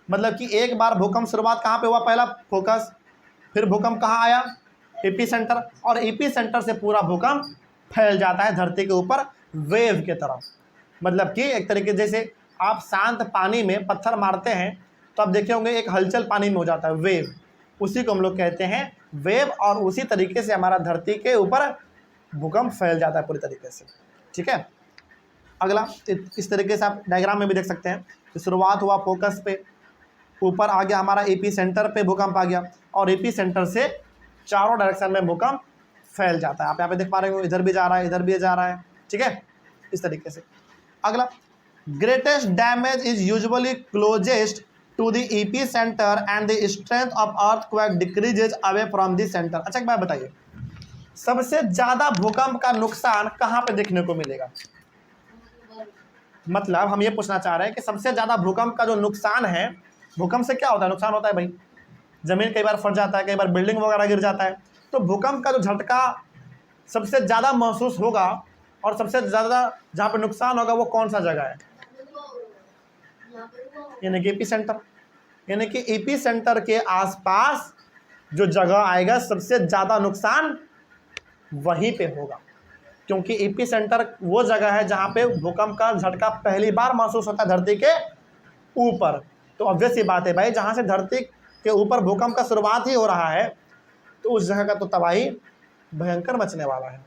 मतलब कि एक बार भूकंप शुरुआत कहाँ पे हुआ, पहला फोकस, फिर भूकंप कहाँ आया, एपिसेंटर, और एपिसेंटर से पूरा भूकंप फैल जाता है धरती के ऊपर वेव के तरह। मतलब कि एक तरीके जैसे आप शांत पानी में पत्थर मारते हैं तो आप देखे होंगे एक हलचल पानी में हो जाता है, वेव, उसी को हम लोग कहते हैं वेव। और उसी तरीके से हमारा धरती के ऊपर भूकंप फैल जाता है पूरी तरीके से, ठीक है। अगला, इस तरीके से आप डायग्राम में भी देख सकते हैं कि शुरुआत हुआ फोकस पे, ऊपर आ गया हमारा एपिसेंटर पे भूकंप आ गया, और एपिसेंटर से चारों डायरेक्शन में भूकंप फैल जाता है। आप यहाँ पे देख पा रहे हो, इधर भी जा रहा है, इधर भी जा रहा है, ठीक है, इस तरीके से। अगला, greatest damage is usually closest to the epicentre and the strength of earthquake decreases away from the centre. अच्छा एक बात बताइए, सबसे ज्यादा भूकंप का नुकसान कहाँ पे देखने को मिलेगा? मतलब हम ये पूछना चाह रहे हैं कि सबसे ज्यादा भूकंप का जो नुकसान है, भूकंप से क्या होता है, नुकसान होता है भाई, जमीन कई बार फट जाता है, कई बार बिल्डिंग वगैरह गिर जाता है। तो भूकंप का जो झटका सबसे ज़्यादा महसूस होगा और सबसे ज़्यादा जहाँ पे नुकसान होगा वो कौन सा जगह है? यानी कि एपिसेंटर। यानी कि एपिसेंटर के आसपास जो जगह आएगा सबसे ज़्यादा नुकसान वहीं पे होगा, क्योंकि एपिसेंटर वो जगह है जहाँ पे भूकंप का झटका पहली बार महसूस होता है धरती के ऊपर। तो ऑब्वियस ही बात है भाई, जहाँ से धरती के ऊपर भूकंप का शुरुआत ही हो रहा है तो उस जगह का तो तबाही भयंकर मचने वाला है।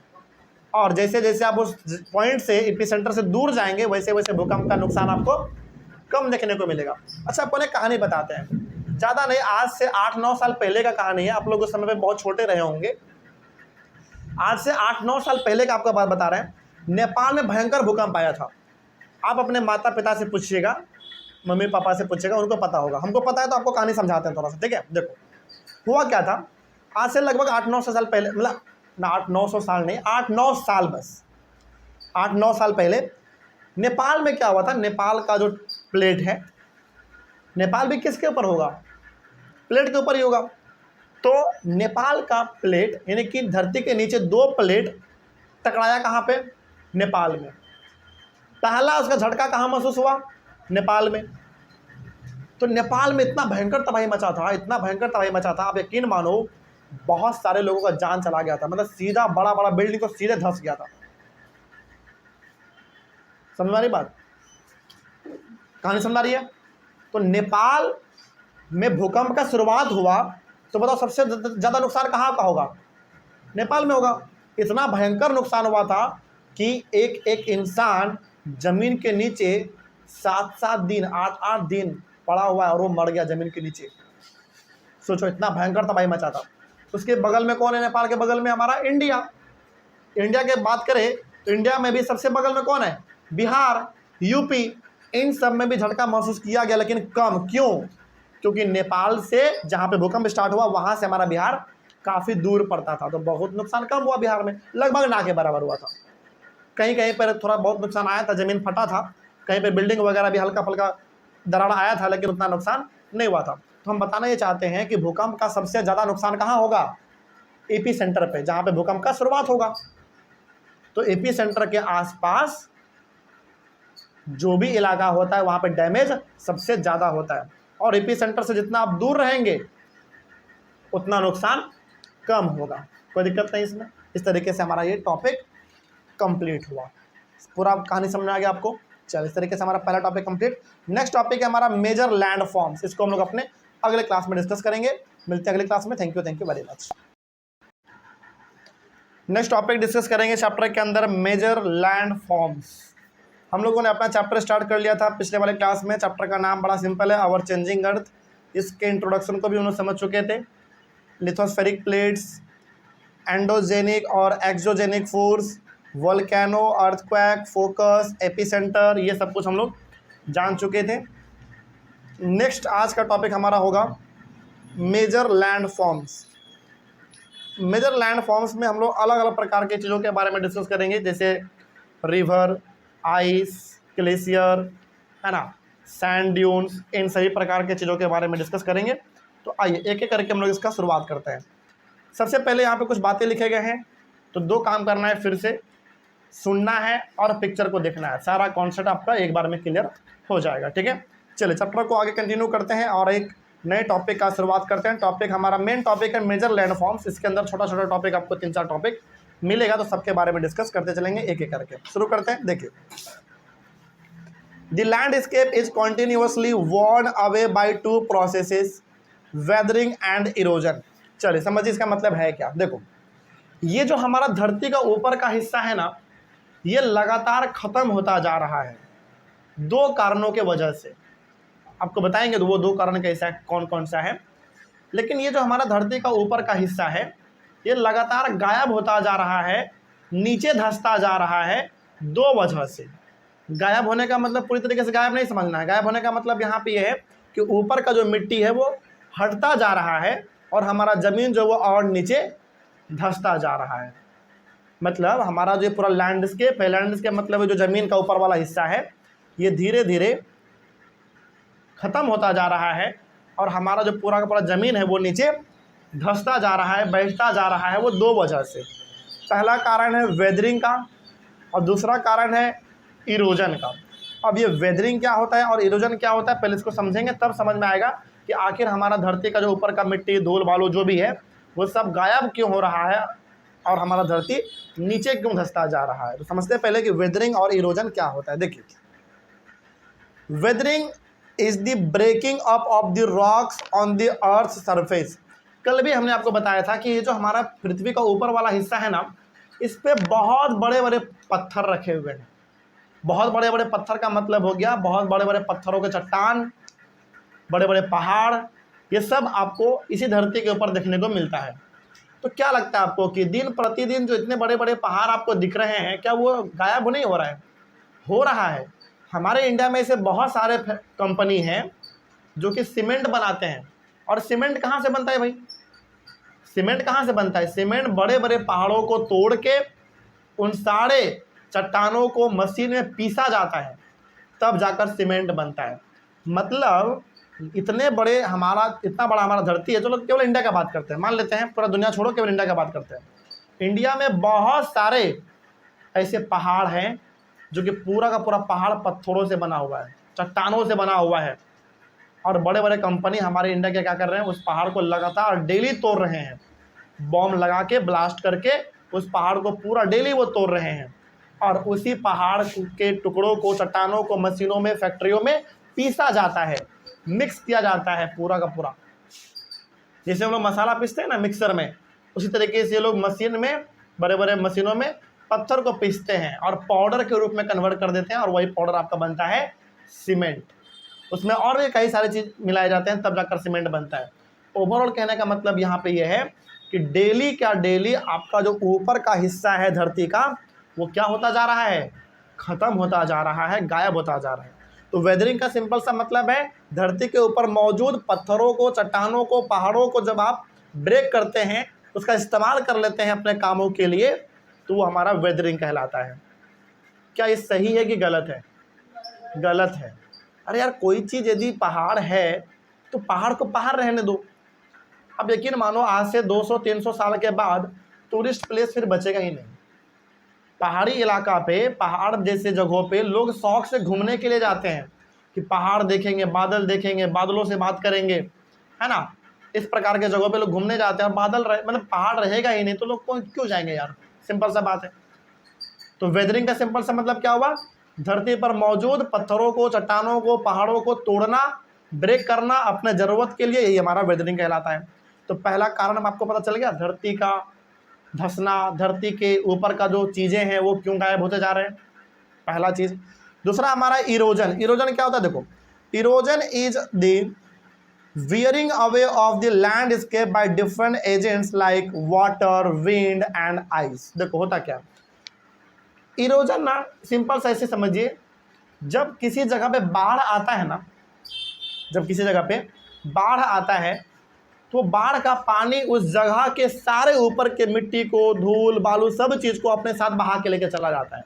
और जैसे जैसे आप उस पॉइंट से एपिसेंटर से दूर जाएंगे वैसे वैसे भूकंप का नुकसान आपको कम देखने को मिलेगा। अच्छा, अपन एक कहानी बताते हैं, ज़्यादा नहीं, आज से 8-9 साल पहले का कहानी है। आप लोग उस समय पे बहुत छोटे रहे होंगे। आज से 8-9 साल पहले का आपको बात बता रहे हैं। नेपाल में भयंकर भूकंप आया था। आप अपने माता पिता से पूछिएगा, मम्मी पापा से पूछिएगा, उनको पता होगा। हमको पता है तो आपको कहानी समझाते हैं थोड़ा सा, ठीक है। देखो हुआ क्या था, आज से लगभग 800-900 साल पहले, मतलब ना 800-900 साल नहीं, 8-9 साल, बस 8-9 साल पहले नेपाल में क्या हुआ था। नेपाल का जो प्लेट है, नेपाल भी किसके ऊपर होगा? प्लेट के ऊपर ही होगा। तो नेपाल का प्लेट यानी कि धरती के नीचे 2 प्लेट टकराया कहाँ पे? नेपाल में। पहला उसका झटका कहाँ महसूस हुआ? नेपाल में। तो नेपाल में इतना भयंकर तबाही मचा था, इतना भयंकर तबाही मचा था, आप यकीन मानो बहुत सारे लोगों का जान चला गया था। मतलब सीधा बड़ा बड़ा बिल्डिंग को सीधे धंस गया था। समझ में आ रही बात? कहानी समझ आ रही है? तो नेपाल में भूकंप का शुरुआत हुआ तो बताओ सबसे ज़्यादा नुकसान कहाँ का होगा? नेपाल में होगा। इतना भयंकर नुकसान हुआ था कि एक एक इंसान जमीन के नीचे 7-7 दिन 8-8 दिन पड़ा हुआ है और वो मर गया जमीन के नीचे। सोचो, इतना भयंकर तबाही मचा था। उसके बगल में कौन है? नेपाल के बगल में हमारा इंडिया। इंडिया की बात करें तो इंडिया में भी सबसे बगल में कौन है? बिहार, यूपी। इन सब में भी झटका महसूस किया गया, लेकिन कम। क्यों? क्योंकि नेपाल से जहाँ पे भूकंप स्टार्ट हुआ वहाँ से हमारा बिहार काफ़ी दूर पड़ता था, तो बहुत नुकसान कम हुआ बिहार में, लगभग ना के बराबर हुआ था। कहीं कहीं पर थोड़ा बहुत नुकसान आया था, ज़मीन फटा था, कहीं पर बिल्डिंग वगैरह भी हल्का फुल्का दरार आया था, लेकिन उतना नुकसान नहीं हुआ था। तो हम बताना ये चाहते हैं कि भूकंप का सबसे ज़्यादा नुकसान कहाँ होगा? एपिसेंटर पे, जहाँ पे भूकंप का शुरुआत होगा। तो एपिसेंटर के आसपास जो भी इलाका होता है वहाँ पे डैमेज सबसे ज़्यादा होता है, और एपी सेंटर से जितना आप दूर रहेंगे उतना नुकसान कम होगा। कोई दिक्कत नहीं इसमें। इस तरीके से हमारा ये टॉपिक कंप्लीट हुआ। पूरा कहानी समझ में आ गया आपको? चलो, इस तरीके से हमारा पहला टॉपिक कंप्लीट। नेक्स्ट टॉपिक है हमारा मेजर लैंड फॉर्म्स। इसको हम लोग अपने अगले क्लास में डिस्कस करेंगे। मिलते हैं अगले क्लास में। Thank you very much. Next topic discuss करेंगे चैप्टर के अंदर मेजर लैंड फॉर्म्स। हम लोगों ने अपना चैप्टर स्टार्ट कर लिया था पिछले वाले क्लास में। चैप्टर का नाम बड़ा सिंपल है, आवर चेंजिंग अर्थ। इसके इंट्रोडक्शन को भी उन्होंने समझ चुके थे। लिथोस्फेरिक प्लेट्स, एंडोजेनिक और exogenic force, volcano, earthquake, focus, epicentre, ये सब कुछ हम लोग जान चुके थे। नेक्स्ट आज का टॉपिक हमारा होगा major land forms. Major land forms में हम लोग अलग अलग प्रकार की चीज़ों के बारे में डिस्कस करेंगे, जैसे रिवर, आइस, ग्लेशियर, है ना, सैंड ड्यून्स, इन सभी प्रकार के चीज़ों के बारे में डिस्कस करेंगे। तो आइए एक एक करके हम लोग इसका शुरुआत करते हैं। सबसे पहले यहाँ पे कुछ बातें लिखे गए हैं, तो दो काम करना है, फिर से सुनना है और पिक्चर को देखना है। सारा कॉन्सेप्ट आपका एक बार में क्लियर हो जाएगा। ठीक है, चलिए चैप्टर को आगे कंटिन्यू करते हैं और एक नए टॉपिक का शुरुआत करते हैं। टॉपिक हमारा मेन टॉपिक है मेजर लैंड फॉर्म्स। इसके अंदर छोटा छोटा टॉपिक आपको 3-4 टॉपिक मिलेगा, तो सबके बारे में डिस्कस करते चलेंगे एक एक करके। शुरू करते हैं। देखिए, the landscape is continuously worn away by 2 processes, weathering and erosion. चलिए समझिए इसका मतलब है क्या। देखो, ये जो हमारा धरती का ऊपर का हिस्सा है ना, ये लगातार खत्म होता जा रहा है 2 कारणों के वजह से। आपको बताएंगे वो 2 कारण कैसा है, कौन कौन सा है। लेकिन ये जो हमारा धरती का ऊपर का हिस्सा है, ये लगातार गायब होता जा रहा है, नीचे धंसता जा रहा है 2 वजह से। गायब होने का मतलब पूरी तरीके से गायब नहीं समझना है। गायब होने का मतलब यहाँ पे ये है कि ऊपर का जो मिट्टी है वो हटता जा रहा है और हमारा ज़मीन जो वो और नीचे धंसता जा रहा है। मतलब हमारा जो पूरा लैंडस्केप है, लैंडस्केप मतलब जो ज़मीन का ऊपर वाला हिस्सा है, ये धीरे धीरे ख़त्म होता जा रहा है और हमारा जो पूरा का पूरा ज़मीन है वो नीचे धंसता जा रहा है, बैठता जा रहा है। वो 2 वजह से। पहला कारण है वेदरिंग का और दूसरा कारण है इरोजन का। अब ये वेदरिंग क्या होता है और इरोजन क्या होता है, पहले इसको समझेंगे, तब समझ में आएगा कि आखिर हमारा धरती का जो ऊपर का मिट्टी, धूल, बालू जो भी है वो सब गायब क्यों हो रहा है और हमारा धरती नीचे क्यों धंसता जा रहा है। तो समझते हैं पहले कि वेदरिंग और इरोजन क्या होता है। देखिए, weathering is the breaking up of the rocks on the earth surface. कल भी हमने आपको बताया था कि ये जो हमारा पृथ्वी का ऊपर वाला हिस्सा है ना, इस पे बहुत बड़े बड़े पत्थर रखे हुए हैं। बहुत बड़े बड़े पत्थर का मतलब हो गया बहुत बड़े बड़े पत्थरों के चट्टान, बड़े बड़े पहाड़, ये सब आपको इसी धरती के ऊपर देखने को मिलता है। तो क्या लगता है आपको कि दिन प्रतिदिन जो इतने बड़े बड़े पहाड़ आपको दिख रहे हैं, क्या वो गायब नहीं हो रहा है? हो रहा है। हमारे इंडिया में ऐसे बहुत सारे कंपनी हैं जो कि सीमेंट बनाते हैं। और सीमेंट कहाँ से बनता है भाई? सीमेंट कहाँ से बनता है? सीमेंट बड़े बड़े पहाड़ों को तोड़ के उन सारे चट्टानों को मशीन में पीसा जाता है, तब जाकर सीमेंट बनता है। मतलब इतने बड़े इतना बड़ा हमारा धरती है। चलो केवल इंडिया का बात करते हैं, मान लेते हैं पूरा दुनिया छोड़ो, केवल इंडिया का बात करते हैं। इंडिया में बहुत सारे ऐसे पहाड़ हैं जो कि पूरा का पूरा पहाड़ पत्थरों से बना हुआ है, चट्टानों से बना हुआ है। और बड़े बड़े कंपनी हमारे इंडिया के क्या कर रहे हैं, उस पहाड़ को लगातार डेली तोड़ रहे हैं। बॉम्ब लगा के, ब्लास्ट करके उस पहाड़ को पूरा डेली वो तोड़ रहे हैं और उसी पहाड़ के टुकड़ों को, चट्टानों को मशीनों में, फैक्ट्रियों में पीसा जाता है, मिक्स किया जाता है पूरा का पूरा। जैसे हम लोग मसाला पीसते हैं ना मिक्सर में, उसी तरीके से ये लोग मशीन में, बड़े बड़े मशीनों में पत्थर को पीसते हैं और पाउडर के रूप में कन्वर्ट कर देते हैं और वही पाउडर आपका बनता है सीमेंट। उसमें और भी कई सारे चीज़ मिलाए जाते हैं, तब जाकर सीमेंट बनता है। ओवरऑल कहने का मतलब यहाँ पे ये है कि डेली आपका जो ऊपर का हिस्सा है धरती का, वो क्या होता जा रहा है? ख़त्म होता जा रहा है, गायब होता जा रहा है। तो वेदरिंग का सिंपल सा मतलब है धरती के ऊपर मौजूद पत्थरों को, चट्टानों को, पहाड़ों को जब आप ब्रेक करते हैं, उसका इस्तेमाल कर लेते हैं अपने कामों के लिए, तो वो हमारा वेदरिंग कहलाता है। क्या ये सही है कि गलत है? गलत है। अरे यार, कोई चीज़ यदि पहाड़ है तो पहाड़ को पहाड़ रहने दो। अब यकीन मानो आज से 200-300 साल के बाद टूरिस्ट प्लेस फिर बचेगा ही नहीं। पहाड़ी इलाका पे, पहाड़ जैसे जगहों पे लोग शौक से घूमने के लिए जाते हैं कि पहाड़ देखेंगे, बादल देखेंगे, बादलों से बात करेंगे, है ना। इस प्रकार के जगहों पे लोग घूमने जाते हैं। और बादल मतलब पहाड़ रहेगा ही नहीं तो लोग क्यों जाएंगे यार, सिंपल सा बात है। तो वेदरिंग का सिंपल सा मतलब क्या हुआ, धरती पर मौजूद पत्थरों को, चट्टानों को, पहाड़ों को तोड़ना, ब्रेक करना अपने ज़रूरत के लिए, यही हमारा वेदरिंग कहलाता है। तो पहला कारण हम आपको पता चल गया, धरती का धंसना, धरती के ऊपर का जो चीज़ें हैं वो क्यों गायब होते जा रहे हैं, पहला चीज़। दूसरा हमारा इरोजन। इरोजन क्या होता है, देखो, erosion is the wearing away of the landscape by different agents like water, wind and ice। देखो होता क्या, इरोजन ना सिंपल से ऐसे समझिए, जब किसी जगह पे बाढ़ आता है ना, जब किसी जगह पे बाढ़ आता है तो बाढ़ का पानी उस जगह के सारे ऊपर के मिट्टी को, धूल बालू सब चीज़ को अपने साथ बहा के लेके चला जाता है।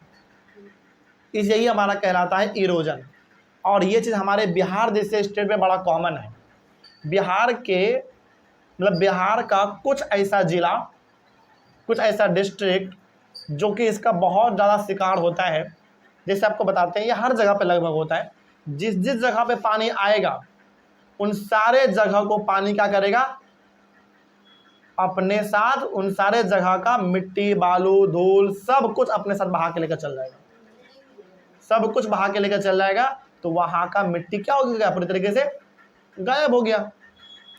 इस यही हमारा कहलाता है इरोजन। और ये चीज़ हमारे बिहार जैसे स्टेट में बड़ा कॉमन है। बिहार के मतलब बिहार का कुछ ऐसा ज़िला, कुछ ऐसा डिस्ट्रिक्ट जो कि इसका बहुत ज़्यादा शिकार होता है। जैसे आपको बताते हैं, ये हर जगह पे लगभग होता है, जिस जिस जगह पे पानी आएगा उन सारे जगह को पानी क्या करेगा, अपने साथ उन सारे जगह का मिट्टी, बालू, धूल सब कुछ अपने साथ बहा के लेकर चल जाएगा, सब कुछ बहा के लेकर चल जाएगा। तो वहाँ का मिट्टी क्या हो गया, पूरी तरीके से गायब हो गया।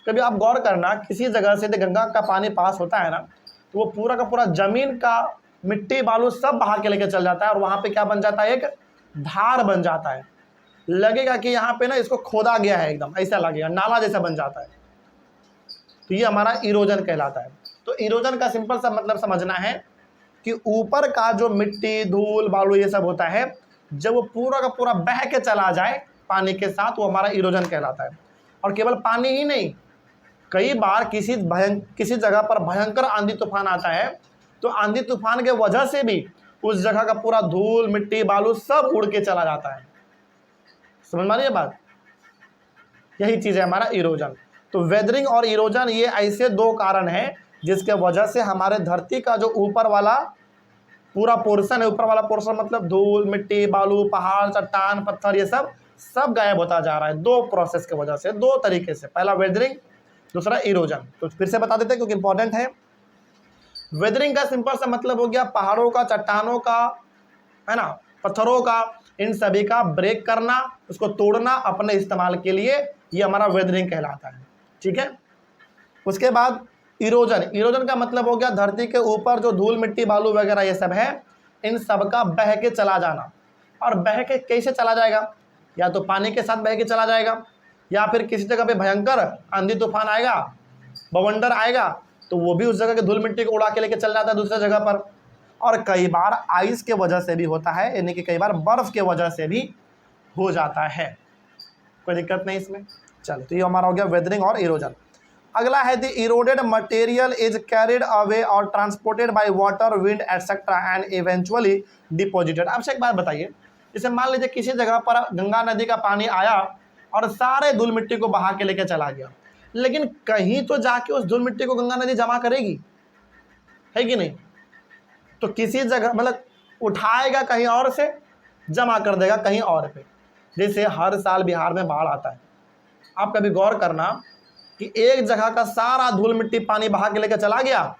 कभी आप गौर करना, किसी जगह से गंगा का पानी पास होता है ना, तो वो पूरा का पूरा जमीन का मिट्टी बालू सब बहा के लेके चल जाता है, और वहाँ पे क्या बन जाता है, एक धार बन जाता है। लगेगा कि यहाँ पे ना इसको खोदा गया है, एकदम ऐसा लगेगा, नाला जैसा बन जाता है। तो ये हमारा इरोजन कहलाता है। तो इरोजन का सिंपल सा मतलब समझना है कि ऊपर का जो मिट्टी, धूल बालू ये सब होता है, जब वो पूरा का पूरा बह के चला जाए पानी के साथ, वो हमारा इरोजन कहलाता है। और केवल पानी ही नहीं, कई बार किसी जगह पर भयंकर आंधी तूफान आता है, तो आंधी तूफान के वजह से भी उस जगह का पूरा धूल मिट्टी बालू सब उड़ के चला जाता है। समझ में आ रही है बात, यही चीज़ है हमारा इरोजन। तो वेदरिंग और इरोजन ये ऐसे दो कारण हैं जिसके वजह से हमारे धरती का जो ऊपर वाला पूरा पोर्शन है, ऊपर वाला पोर्शन मतलब धूल मिट्टी बालू पहाड़ चट्टान पत्थर ये सब गायब होता जा रहा है। दो प्रोसेस की वजह से, दो तरीके से, पहला वेदरिंग, दूसरा इरोजन। तो फिर से बता देते हैं क्योंकि इंपॉर्टेंट है। वेदरिंग का सिंपल सा मतलब हो गया पहाड़ों का, चट्टानों का, है ना, पत्थरों का, इन सभी का ब्रेक करना, उसको तोड़ना अपने इस्तेमाल के लिए, ये हमारा वेदरिंग कहलाता है। ठीक है। उसके बाद इरोजन। इरोजन का मतलब हो गया धरती के ऊपर जो धूल मिट्टी बालू वगैरह ये सब है, इन सब का बह के चला जाना। और बह के कैसे चला जाएगा, या तो पानी के साथ बह के चला जाएगा, या फिर किसी जगह पे भयंकर आंधी तूफान आएगा, बवंडर आएगा, तो वो भी उस जगह के धूल मिट्टी को उड़ा के लेके चल जाता है दूसरी जगह पर। और कई बार आइस के वजह से भी होता है, यानी कि कई बार बर्फ़ के वजह से भी हो जाता है। कोई दिक्कत नहीं इसमें। चलो, तो ये हमारा हो गया वेदरिंग और इरोजन। अगला है the eroded material is carried away और transported by water wind etcetera and eventually deposited. आपसे एक बात बताइए, जैसे मान लीजिए किसी जगह पर गंगा नदी का पानी आया और सारे धूल मिट्टी को बहा के लेके चला गया, लेकिन कहीं तो जाके उस धूल मिट्टी को गंगा नदी जमा करेगी, है कि नहीं। तो किसी जगह मतलब उठाएगा कहीं और से, जमा कर देगा कहीं और पे। जैसे हर साल बिहार में बाढ़ आता है, आप कभी गौर करना कि एक जगह का सारा धूल मिट्टी पानी बहा के लेकर चला गया,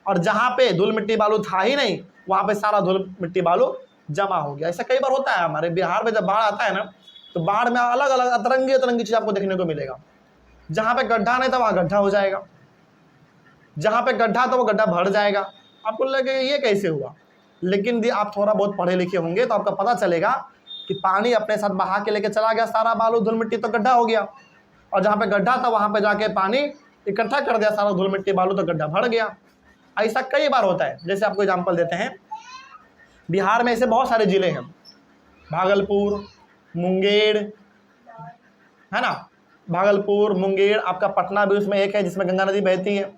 और जहाँ पे धूल मिट्टी बालू था ही नहीं वहाँ पे सारा धूल मिट्टी बालू जमा हो गया। ऐसा कई बार होता है हमारे बिहार में। जब बाढ़ आता है ना, तो बाढ़ में अलग अलग अतरंगी अतरंगी चीज़ आपको देखने को मिलेगा। जहाँ पे गड्ढा नहीं था वहाँ गड्ढा हो जाएगा, जहाँ पे गड्ढा था वो गड्ढा भर जाएगा। आपको लगेगा ये कैसे हुआ, लेकिन यदि आप थोड़ा बहुत पढ़े लिखे होंगे तो आपको पता चलेगा कि पानी अपने साथ बहा के लेके चला गया सारा बालू धूल मिट्टी, तो गड्ढा हो गया। और जहाँ पे गड्ढा था वहाँ पे जाके पानी इकट्ठा कर दिया सारा धूल मिट्टी बालू, तो गड्ढा भर गया। ऐसा कई बार होता है। जैसे आपको एग्जाम्पल देते हैं, बिहार में ऐसे बहुत सारे ज़िले हैं, भागलपुर, मुंगेर, है ना, भागलपुर, मुंगेर, आपका पटना भी उसमें एक है जिसमें गंगा नदी बहती है।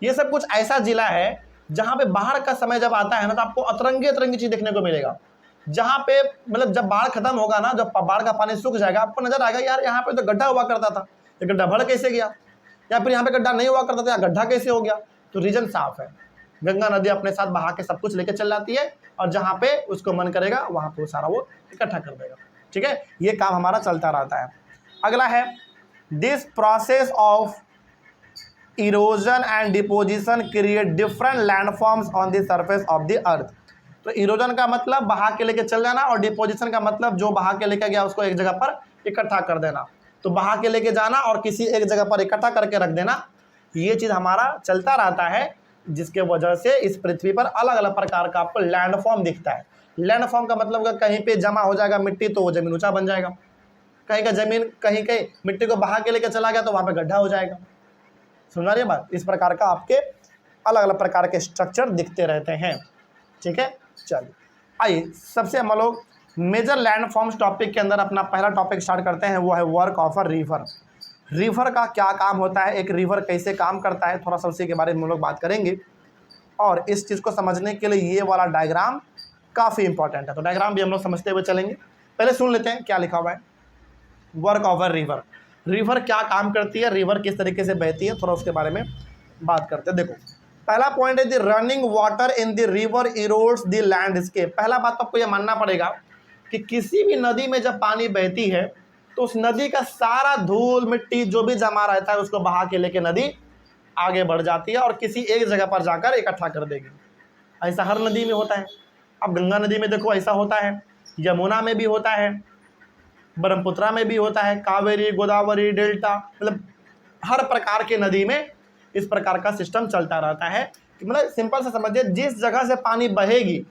ये सब कुछ ऐसा ज़िला है जहाँ पे बाढ़ का समय जब आता है ना, तो आपको अतरंगी अतरंगी चीज़ देखने को मिलेगा। जहाँ पे मतलब जब बाढ़ खत्म होगा ना, जब बाढ़ का पानी सूख जाएगा, आपको नजर आएगा यार यहाँ पे तो गड्ढा हुआ करता था, ये गड्ढा भर कैसे गया, या फिर यहाँ पे गड्ढा नहीं हुआ करता था, गड्ढा कैसे हो गया। तो रीजन साफ है, गंगा नदी अपने साथ बहा के सब कुछ लेके चल जाती है और जहाँ पे उसको मन करेगा वहाँ पे वो सारा वो इकट्ठा कर देगा। ठीक है, ये काम हमारा चलता रहता है। अगला है this process of erosion and deposition create different landforms on the surface of the अर्थ। तो इरोजन का मतलब बहा के लेके चल जाना और डिपोजिशन का मतलब जो बहा के लेके गया उसको एक जगह पर इकट्ठा कर देना। तो बहा के लेके जाना और किसी एक जगह पर इकट्ठा करके रख देना, ये चीज़ हमारा चलता रहता है, जिसके वजह से इस पृथ्वी पर अलग अलग प्रकार का आपको लैंडफॉर्म दिखता है। लैंडफॉर्म का मतलब कहीं पे जमा हो जाएगा मिट्टी तो वो जमीन ऊंचा बन जाएगा, कहीं का जमीन कहीं कहीं मिट्टी को बहा के लेके चला गया तो वहाँ पे गड्ढा हो जाएगा। समझा रही बात? इस प्रकार का आपके अलग अलग प्रकार के स्ट्रक्चर दिखते रहते हैं। ठीक है, चलिए आइए सबसे हम लोग मेजर लैंडफॉर्म्स टॉपिक के अंदर अपना पहला टॉपिक स्टार्ट करते हैं, वो है work of a river. River का क्या काम होता है, एक रिवर कैसे काम करता है, थोड़ा सा उसी के बारे में हम लोग बात करेंगे। और इस चीज़ को समझने के लिए ये वाला डायग्राम काफ़ी इंपॉर्टेंट है, तो डायग्राम भी हम लोग समझते हुए चलेंगे। पहले सुन लेते हैं क्या लिखा हुआ है। Work of a river, river क्या काम करती है, रिवर किस तरीके से बहती है, थोड़ा उसके बारे में बात करते हैं। देखो पहला पॉइंट है the running water in the river erodes the landscape. पहला बात तो आपको यह मानना पड़ेगा कि किसी भी नदी में जब पानी बहती है तो उस नदी का सारा धूल मिट्टी जो भी जमा रहता है उसको बहा के लेके नदी आगे बढ़ जाती है और किसी एक जगह पर जाकर इकट्ठा कर देगी। ऐसा हर नदी में होता है। अब गंगा नदी में देखो ऐसा होता है, यमुना में भी होता है, ब्रह्मपुत्रा में भी होता है, कावेरी, गोदावरी, डेल्टा, मतलब हर प्रकार के नदी में इस प्रकार का सिस्टम चलता रहता है। कि मतलब सिंपल से समझिए, जिस जगह से पानी बहेगी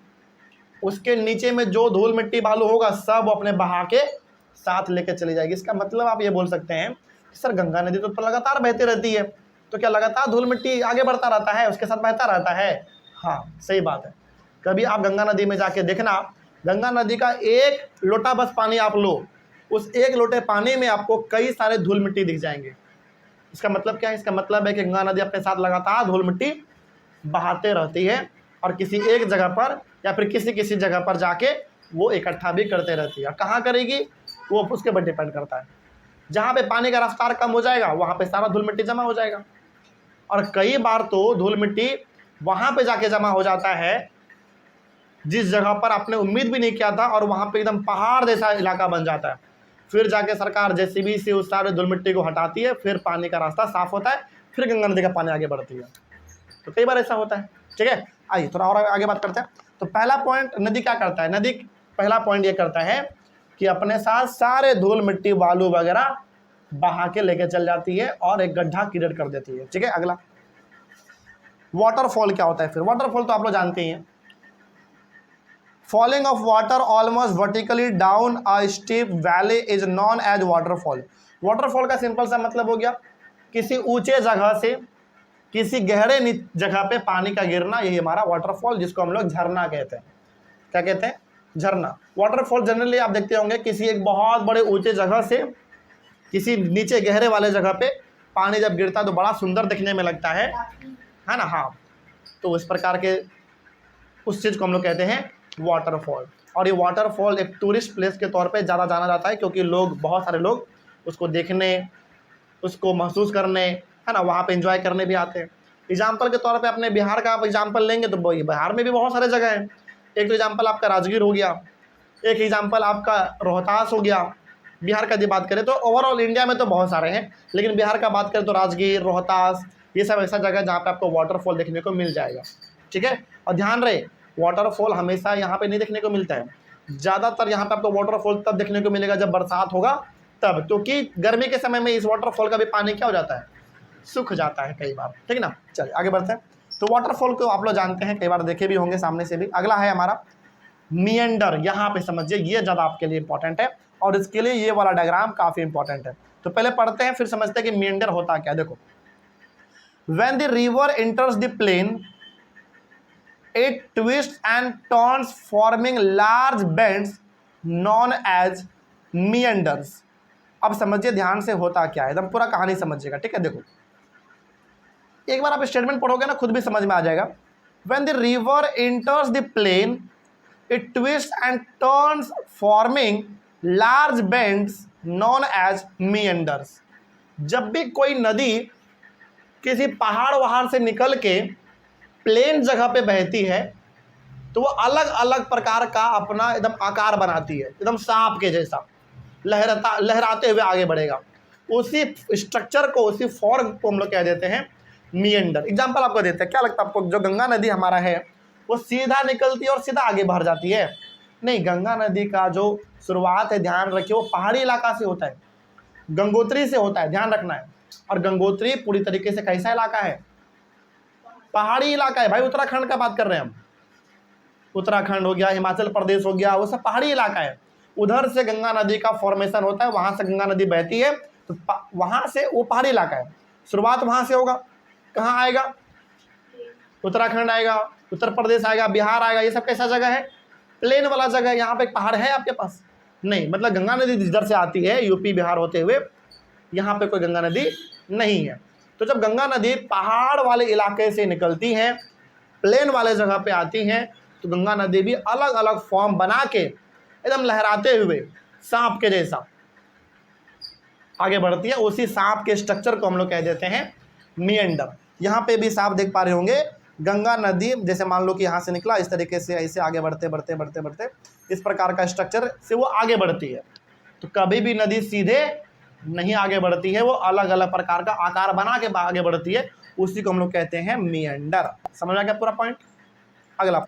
उसके नीचे में जो धूल मिट्टी बालू होगा सब अपने बहा के साथ लेके चली जाएगी। इसका मतलब आप ये बोल सकते हैं कि सर गंगा नदी तो लगातार बहती रहती है, तो क्या लगातार धूल मिट्टी आगे बढ़ता रहता है, उसके साथ बहता रहता है? हाँ सही बात है। कभी आप गंगा नदी में जाके देखना, गंगा नदी का एक लोटा बस पानी आप लो, उस एक लोटे पानी में आपको कई सारे धूल मिट्टी दिख जाएंगे। इसका मतलब क्या है? इसका मतलब है कि गंगा नदी अपने साथ लगातार धूल मिट्टी बहाते रहती है और किसी एक जगह पर या फिर किसी किसी जगह पर जाके वो इकट्ठा भी करते रहती है। और कहाँ करेगी वो उसके ऊपर डिपेंड करता है। जहाँ पे पानी का रफ्तार कम हो जाएगा वहाँ पे सारा धूल मिट्टी जमा हो जाएगा, और कई बार तो धूल मिट्टी वहाँ पे जाके जमा हो जाता है जिस जगह पर आपने उम्मीद भी नहीं किया था, और वहाँ पे एकदम पहाड़ जैसा इलाका बन जाता है। फिर जाके सरकार जेसीबी से उस सारे धूल मिट्टी को हटाती है, फिर पानी का रास्ता साफ होता है, फिर गंगा नदी का पानी आगे बढ़ती है। तो कई बार ऐसा होता है। ठीक है, आइए थोड़ा और आगे बात करते हैं। तो पहला पॉइंट नदी क्या करता है, नदी पहला पॉइंट ये करता है कि अपने साथ सारे धूल मिट्टी बालू वगैरह बहा के लेके चल जाती है और एक गड्ढा क्रिएट कर देती है। ठीक है, अगला वाटरफॉल क्या होता है। फिर वाटरफॉल तो आप लोग जानते ही हैं, falling of water almost vertically down a steep valley is known as waterfall. Waterfall का सिंपल सा मतलब हो गया किसी ऊंचे जगह से किसी गहरे जगह पे पानी का गिरना, यही हमारा वाटरफॉल, जिसको हम लोग झरना कहते हैं। क्या कहते हैं? झरना। वाटरफॉल जनरली आप देखते होंगे किसी एक बहुत बड़े ऊंचे जगह से किसी नीचे गहरे वाले जगह पे पानी जब गिरता है तो बड़ा सुंदर दिखने में लगता है ना? हाँ, तो इस प्रकार के उस चीज़ को हम लोग कहते हैं वाटरफॉल। और ये वाटरफॉल एक टूरिस्ट प्लेस के तौर पे ज़्यादा जाना जाता है, क्योंकि लोग, बहुत सारे लोग उसको देखने, उसको महसूस करने, है ना, वहाँ पे एंजॉय करने भी आते हैं। एग्जाम्पल के तौर पे अपने बिहार का आप एग्जाम्पल लेंगे तो बिहार में भी बहुत सारे जगह हैं। एक तो एग्जाम्पल आपका राजगीर हो गया, एक एग्जाम्पल आपका रोहतास हो गया। बिहार का यदि बात करें तो ओवरऑल इंडिया में तो बहुत सारे हैं, लेकिन बिहार का बात करें तो राजगीर, रोहतास, ये सब ऐसा जगह जहाँ पे आपको वाटरफॉल देखने को मिल जाएगा। ठीक है, और ध्यान रहे वाटरफॉल हमेशा यहाँ पे नहीं देखने को मिलता है। ज़्यादातर यहाँ पे आपको वाटरफॉल तब देखने को मिलेगा जब बरसात होगा तब, क्योंकि गर्मी के समय में इस वाटरफॉल का भी पानी क्या हो जाता है, सूख जाता है कई बार। ठीक ना, चलिए आगे बढ़ते हैं। तो वाटरफॉल को आप लोग जानते हैं, कई बार देखे भी होंगे सामने से भी। अगला है हमारा मिएंडर। यहाँ पे समझिए ये ज़्यादा आपके लिए इंपॉर्टेंट है और इसके लिए ये वाला डायग्राम काफ़ी इंपॉर्टेंट है। तो पहले पढ़ते हैं फिर समझते हैं कि मिएंडर होता क्या। देखो, when the river enters the plain it twist and turns forming large bends known as meanders. अब समझिए ध्यान से होता क्या है, एकदम पूरा कहानी समझिएगा। ठीक है, देखो एक बार आप स्टेटमेंट पढ़ोगे ना खुद भी समझ में आ जाएगा। When the river enters the plain it twist and turns forming large bends known as meanders. जब भी कोई नदी किसी पहाड़ वहाड़ से निकल के प्लेन जगह पे बहती है तो वो अलग अलग प्रकार का अपना एकदम आकार बनाती है, एकदम सांप के जैसा लहराते हुए आगे बढ़ेगा। उसी स्ट्रक्चर को, उसी फॉर्म को हम लोग कह देते हैं मिएंडर। एग्जाम्पल आपको देते हैं, क्या लगता है आपको, जो गंगा नदी हमारा है वो सीधा निकलती है और सीधा आगे बढ़ जाती है? नहीं, गंगा नदी का जो शुरुआत है, ध्यान रखिए, वो पहाड़ी इलाका से होता है, गंगोत्री से होता है, ध्यान रखना है। और गंगोत्री पूरी तरीके से कैसा इलाका है? पहाड़ी इलाका है भाई। उत्तराखंड का बात कर रहे हैं हम, उत्तराखंड हो गया, हिमाचल प्रदेश हो गया, वो सब पहाड़ी इलाका है। उधर से गंगा नदी का फॉर्मेशन होता है, वहां से गंगा नदी बहती है, तो वहां से वो पहाड़ी इलाका है, शुरुआत वहां से होगा। कहाँ आएगा? उत्तराखंड आएगा, उत्तर प्रदेश आएगा, बिहार आएगा, ये सब कैसा जगह है? प्लेन वाला जगह है। यहाँ पे एक पहाड़ है आपके पास? नहीं, मतलब गंगा नदी जिधर से आती है यूपी बिहार होते हुए, यहाँ पे कोई गंगा नदी नहीं है। तो जब गंगा नदी पहाड़ वाले इलाके से निकलती है, प्लेन वाले जगह पे आती है, तो गंगा नदी भी अलग अलग फॉर्म बना के एकदम लहराते हुए सांप के जैसा आगे बढ़ती है। उसी सांप के स्ट्रक्चर को हम लोग कह देते हैं मिएंडर। यहाँ पे भी सांप देख पा रहे होंगे, गंगा नदी जैसे मान लो कि यहाँ से निकला, इस तरीके से ऐसे आगे बढ़ते बढ़ते बढ़ते बढ़ते इस प्रकार का स्ट्रक्चर से वो आगे बढ़ती है। तो कभी भी नदी सीधे नहीं आगे बढ़ती है, वो अलग अलग प्रकार का आकार बना के आगे बढ़ती है, उसी को हम लोग कहते हैं मिएंडर। समझ आ गया पूरा पॉइंट? अगला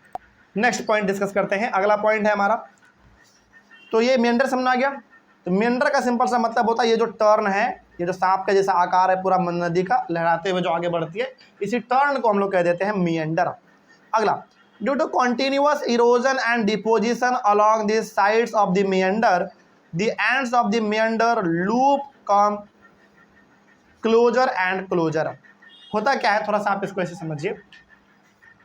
नेक्स्ट पॉइंट डिस्कस करते हैं। अगला पॉइंट है हमारा, तो ये मिएंडर समझ आ गया। तो मिएंडर का सिंपल सा मतलब होता है ये जो टर्न है, ये जो सांप का जैसा आकार है पूरा नदी का लहराते हुए जो आगे बढ़ती है, इसी टर्न को हम लोग कह देते हैं मिएंडर। अगला, due to continuous erosion and deposition along the sides of the meander, the ends of the meander loop come closer and closer. होता क्या है, थोड़ा सा आप इसको ऐसे समझिए।